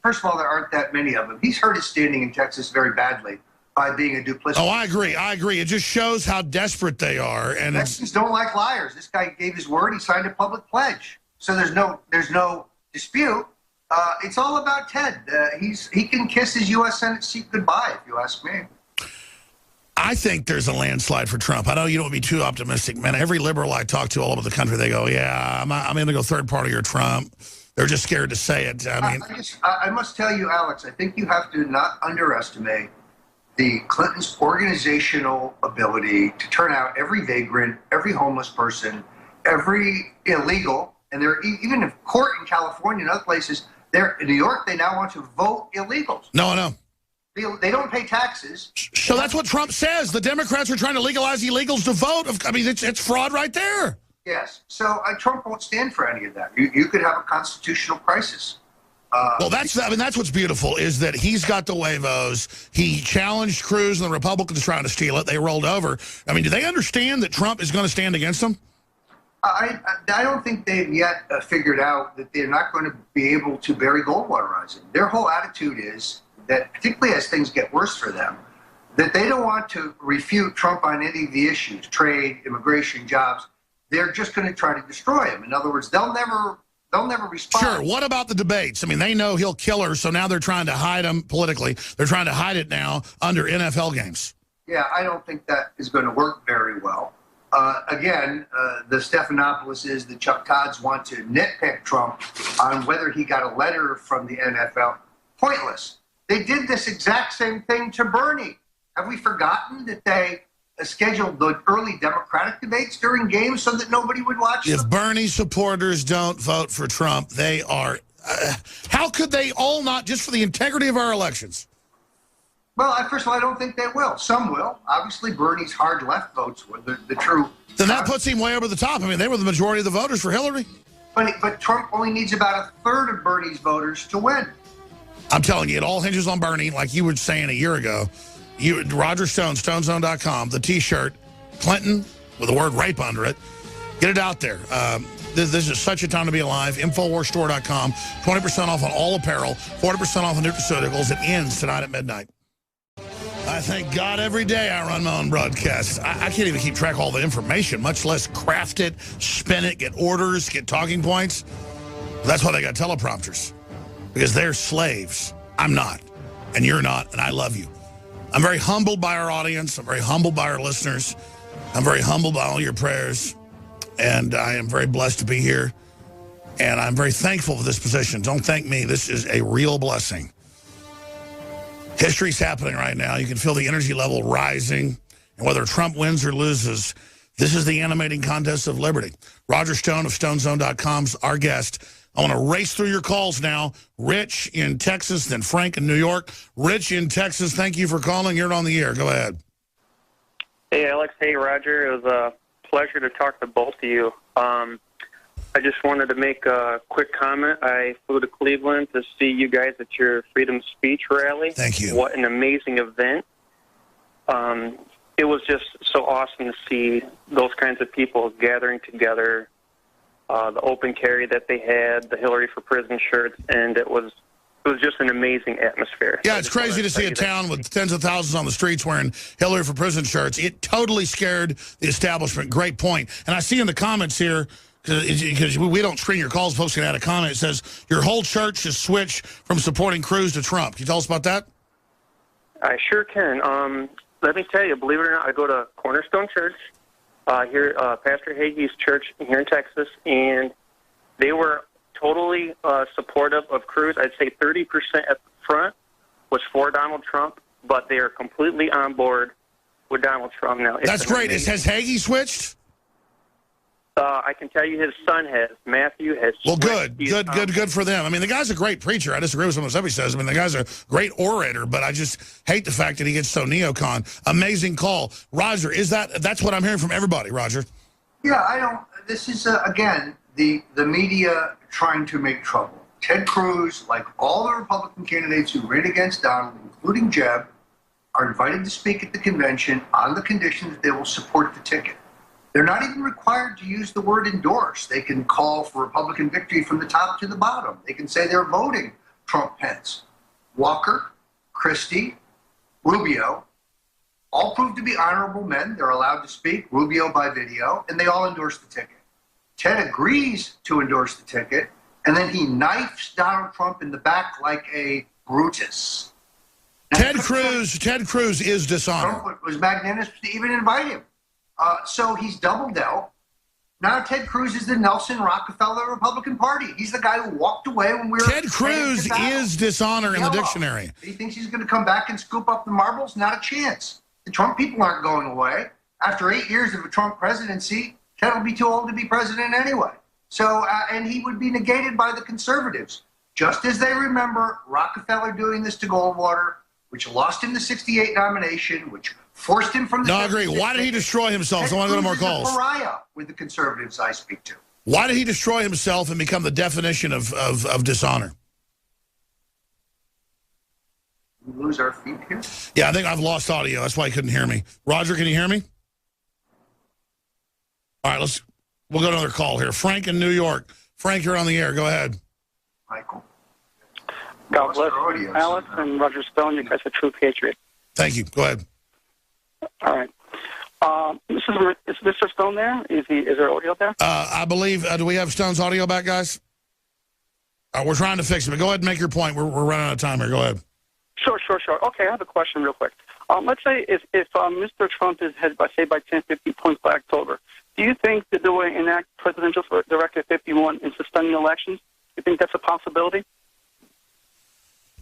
First of all, there aren't that many of them. He's hurt his standing in Texas very badly by being a duplicitous. Oh, I agree. It just shows how desperate they are. And Texans don't like liars. This guy gave his word. He signed a public pledge. So there's no dispute. It's all about Ted. He can kiss his U.S. Senate seat goodbye, if you ask me. I think there's a landslide for Trump. I know you don't be too optimistic, man. Every liberal I talk to all over the country, they go, yeah, I'm going to go third party or Trump. They're just scared to say it. I must tell you, Alex, I think you have to not underestimate the Clintons' organizational ability to turn out every vagrant, every homeless person, every illegal, and they're even in court in California and other places. They're in New York. They now want to vote illegals. No. They don't pay taxes. So that's what Trump says. The Democrats are trying to legalize illegals to vote. I mean, it's fraud right there. Yes. So Trump won't stand for any of that. You could have a constitutional crisis. Well, that's what's beautiful is that he's got the huevos. He challenged Cruz and the Republicans trying to steal it. They rolled over. I mean, do they understand that Trump is going to stand against them? I don't think they've yet figured out that they're not going to be able to bury Goldwater Rising. Their whole attitude is that, particularly as things get worse for them, that they don't want to refute Trump on any of the issues, trade, immigration, jobs. They're just going to try to destroy him. In other words, they'll never respond. Sure. What about the debates? I mean, they know he'll kill her, so now they're trying to hide him politically. They're trying to hide it now under NFL games. Yeah, I don't think that is going to work very well. The Stephanopoulos, the Chuck Todds want to nitpick Trump on whether he got a letter from the NFL. Pointless. They did this exact same thing to Bernie. Have we forgotten that they scheduled the early Democratic debates during games so that nobody would watch them? If Bernie supporters don't vote for Trump, they are... how could they all not, just for the integrity of our elections? Well, first of all, I don't think they will. Some will. Obviously, Bernie's hard left votes were the true... Then that puts him way over the top. I mean, they were the majority of the voters for Hillary. But Trump only needs about a third of Bernie's voters to win. I'm telling you, it all hinges on Bernie, like you were saying a year ago. Roger Stone, StoneZone.com, the T-shirt, Clinton, with the word rape under it. Get it out there. This is such a time to be alive. InfoWarsStore.com, 20% off on all apparel, 40% off on nutraceuticals. It ends tonight at midnight. I thank God every day I run my own broadcasts. I can't even keep track of all the information, much less craft it, spin it, get orders, get talking points. That's why they got teleprompters, because they're slaves. I'm not, and you're not, and I love you. I'm very humbled by our audience. I'm very humbled by our listeners. I'm very humbled by all your prayers, and I am very blessed to be here, and I'm very thankful for this position. Don't thank me. This is a real blessing. History's happening right now. You can feel the energy level rising. And whether Trump wins or loses, This is the animating contest of liberty. Roger Stone of StoneZone.com's our guest. I want to race through your calls now. Rich in Texas, then Frank in New York. Rich in Texas, thank you for calling. You're on the air. Go ahead. Hey, Alex. Hey, Roger. It was a pleasure to talk to both of you. I just wanted to make a quick comment. I flew to Cleveland to see you guys at your freedom of speech rally. Thank you. What an amazing event. It was just so awesome to see those kinds of people gathering together, the open carry that they had, the Hillary for Prison shirts, and it was just an amazing atmosphere. Yeah, it's crazy to see a town with tens of thousands on the streets wearing Hillary for Prison shirts. It totally scared the establishment. Great point. And I see in the comments here, because we don't screen your calls, folks can add a comment. It says, your whole church has switched from supporting Cruz to Trump. Can you tell us about that? I sure can. Let me tell you, believe it or not, I go to Cornerstone Church, here, Pastor Hagee's church here in Texas, and they were totally supportive of Cruz. I'd say 30% at the front was for Donald Trump, but they are completely on board with Donald Trump now. That's great. Has Hagee switched? I can tell you his son has. Matthew has. Well, good for them. I mean, the guy's a great preacher. I disagree with some of the stuff he says. I mean, the guy's a great orator, but I just hate the fact that he gets so neocon. Amazing call. Roger, that's what I'm hearing from everybody, Roger? Yeah, this is, again, the media trying to make trouble. Ted Cruz, like all the Republican candidates who ran against Donald, including Jeb, are invited to speak at the convention on the condition that they will support the ticket. They're not even required to use the word endorse. They can call for Republican victory from the top to the bottom. They can say they're voting Trump-Pence. Walker, Christie, Rubio, all proved to be honorable men. They're allowed to speak, Rubio by video, and they all endorse the ticket. Ted agrees to endorse the ticket, and then he knifes Donald Trump in the back like a Brutus. Now, Ted Cruz is dishonored. Trump was magnanimous to even invite him. So he's double dealt. Now Ted Cruz is the Nelson Rockefeller Republican Party. He's the guy who walked away when we were... Ted Cruz is dishonor in the dictionary. He thinks he's going to come back and scoop up the marbles? Not a chance. The Trump people aren't going away. After 8 years of a Trump presidency, Ted will be too old to be president anyway. So, and he would be negated by the conservatives. Just as they remember Rockefeller doing this to Goldwater, which lost him the 68 nomination, which forced him from the... No, I agree. Why did he destroy himself? I want to go to more calls. He's a pariah with the conservatives I speak to. Why did he destroy himself and become the definition of dishonor? We lose our feet here? Yeah, I think I've lost audio. That's why he couldn't hear me. Roger, can you hear me? All right, we'll go to another call here. Frank in New York. Frank, you're on the air. Go ahead. Michael. God bless Alex and Roger Stone. You guys are true patriot. Thank you. Go ahead. All right. Is Mr. Stone there? Is there audio there? I believe. Do we have Stone's audio back, guys? We're trying to fix it, but go ahead and make your point. We're running out of time here. Go ahead. Sure. Okay, I have a question real quick. Let's say if Mr. Trump is head by 10-15 points by October, do you think that they will enact Presidential Directive 51 and suspend the elections? Do you think that's a possibility?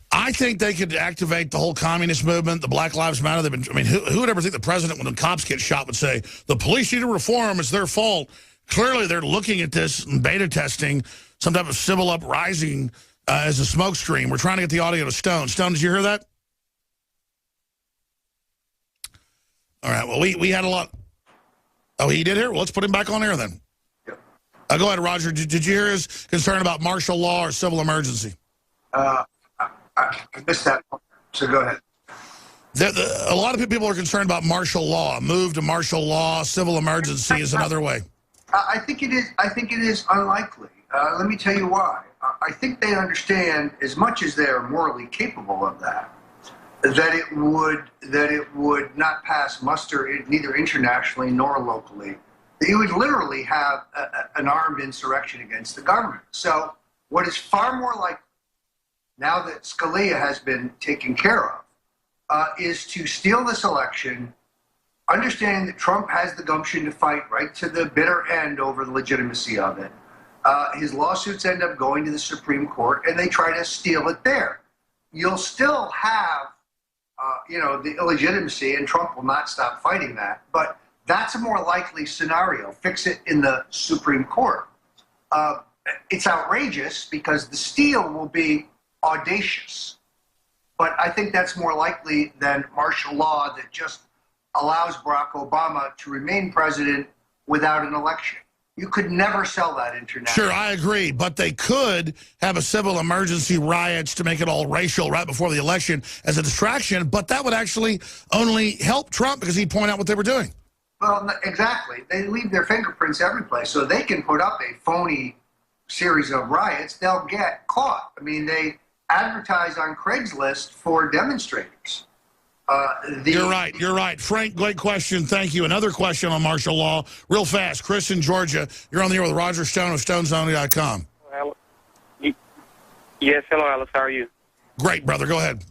I think they could activate the whole communist movement, the Black Lives Matter. Who would ever think the president, when the cops get shot, would say, the police need to reform, it's their fault? Clearly, they're looking at this and beta testing some type of civil uprising as a smokescreen. We're trying to get the audio to Stone. Stone, did you hear that? All right, well, we had a lot. Oh, he did hear? Well, let's put him back on air then. Go ahead, Roger. Did you hear his concern about martial law or civil emergency? I missed that part, so go ahead. A lot of people are concerned about martial law. Move to martial law, civil emergency is another way. I think it is unlikely. Let me tell you why. I think they understand, as much as they are morally capable of that it would not pass muster neither internationally nor locally. You would literally have an armed insurrection against the government. So what is far more likely, now that Scalia has been taken care of, is to steal this election, understanding that Trump has the gumption to fight right to the bitter end over the legitimacy of it. His lawsuits end up going to the Supreme Court, and they try to steal it there. You'll still have, the illegitimacy, and Trump will not stop fighting that. But That's a more likely scenario. Fix it in the Supreme Court. It's outrageous because the steal will be audacious. But I think that's more likely than martial law that just allows Barack Obama to remain president without an election. You could never sell that internationally. Sure, I agree. But they could have a civil emergency riots to make it all racial right before the election as a distraction. But that would actually only help Trump because he'd point out what they were doing. Well, exactly. They leave their fingerprints every place. So they can put up a phony series of riots. They'll get caught. I mean, they advertise on Craigslist for demonstrators. You're right. You're right. Frank, great question. Thank you. Another question on martial law. Real fast. Chris in Georgia. You're on the air with Roger Stone of StoneZone.com. Yes, hello, Alice. How are you? Great, brother. Go ahead.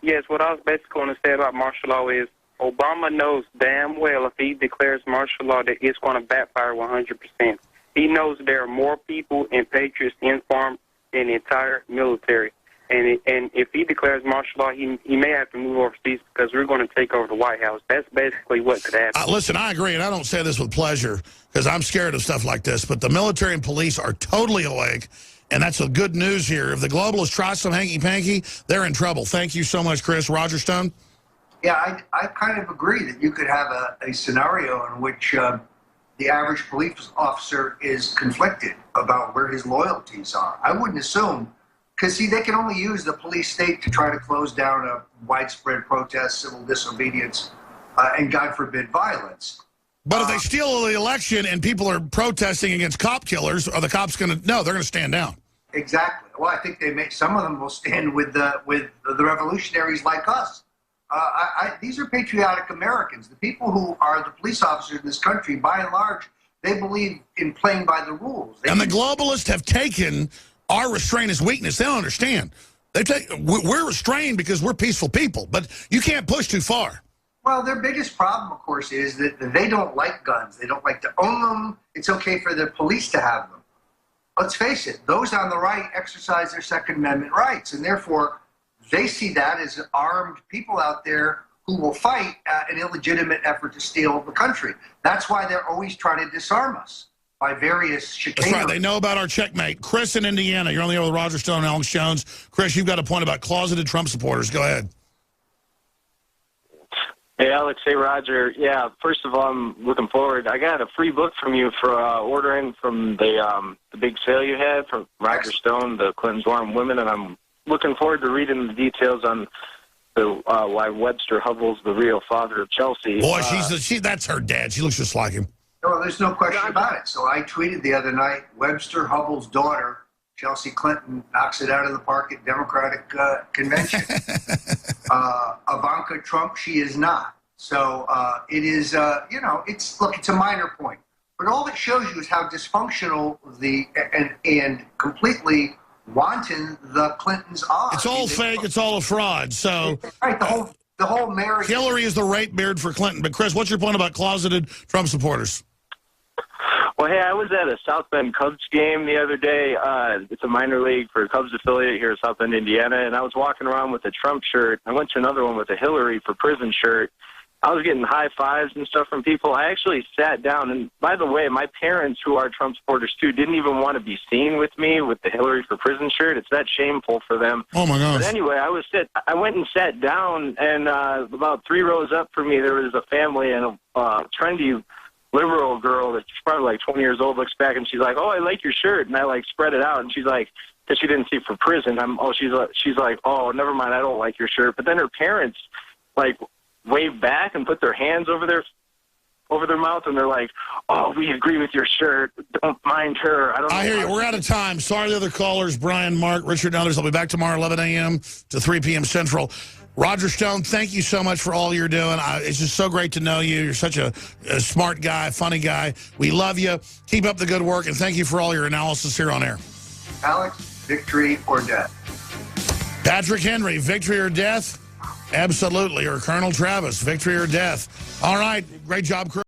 Yes, what I was basically going to say about martial law is Obama knows damn well if he declares martial law that it's going to backfire 100%. He knows there are more people and patriots informed than the entire military. And if he declares martial law, he may have to move overseas because we're going to take over the White House. That's basically what could happen. Listen, I agree, and I don't say this with pleasure because I'm scared of stuff like this, but the military and police are totally awake, and that's the good news here. If the globalists try some hanky-panky, they're in trouble. Thank you so much, Chris. Roger Stone? Yeah, I kind of agree that you could have a scenario in which the average police officer is conflicted about where his loyalties are. I wouldn't assume, because, see, they can only use the police state to try to close down a widespread protest, civil disobedience, and, God forbid, violence. But if they steal the election and people are protesting against cop killers, are the cops going to... No, they're going to stand down. Exactly. Well, I think some of them will stand with the revolutionaries like us. These are patriotic Americans. The people who are the police officers in this country, by and large, they believe in playing by the rules. And the globalists have taken our restraint as weakness. They don't understand. We're restrained because we're peaceful people, but you can't push too far. Well, their biggest problem, of course, is that they don't like guns. They don't like to own them. It's okay for the police to have them. Let's face it, those on the right exercise their Second Amendment rights, and therefore they see that as armed people out there who will fight an illegitimate effort to steal the country. That's why they're always trying to disarm us by various chicanery. That's right. They know about our checkmate. Chris in Indiana, you're on the air with Roger Stone and Alex Jones. Chris, you've got a point about closeted Trump supporters. Go ahead. Hey, Alex. Hey, Roger. Yeah, first of all, I'm looking forward. I got a free book from you for ordering from the big sale you had from Roger Stone, The Clinton's War on Women, and I'm looking forward to reading the details on why Webster Hubbell's the real father of Chelsea. Boy, that's her dad. She looks just like him. No, there's no question about it. So I tweeted the other night, Webster Hubbell's daughter, Chelsea Clinton, knocks it out of the park at Democratic convention. Ivanka Trump, she is not. So it is, it's a minor point. But all it shows you is how dysfunctional and completely wanton the Clintons are. It's all fake. It's all a fraud. So right, the whole marriage. Hillary is the rape beard for Clinton. But Chris, what's your point about closeted Trump supporters? Well, hey, I was at a South Bend Cubs game the other day. It's a minor league for a Cubs affiliate here in South Bend, Indiana, and I was walking around with a Trump shirt. I went to another one with a Hillary for prison shirt. I was getting high fives and stuff from people. I actually sat down, and by the way, my parents, who are Trump supporters too, didn't even want to be seen with me with the Hillary for prison shirt. It's that shameful for them. Oh my gosh! But anyway, I went and sat down, and about 3 rows up from me, there was a family and a trendy liberal girl that's probably like 20 years old looks back and she's like, "Oh, I like your shirt," and I like spread it out, and she's like, because she didn't see for prison. She's like, "Oh, never mind, I don't like your shirt." But then her parents like wave back and put their hands over their mouth, and they're like, "Oh, we agree with your shirt. Don't mind her." I hear you. We're out of time. Sorry to the other callers, Brian, Mark, Richard, and others. I'll be back tomorrow, 11 a.m. to 3 p.m. Central. Roger Stone, thank you so much for all you're doing. It's just so great to know you. You're such a smart guy, funny guy. We love you. Keep up the good work, and thank you for all your analysis here on air. Alex, victory or death? Patrick Henry, victory or death? Absolutely. Or Colonel Travis, victory or death? All right. Great job, Chris.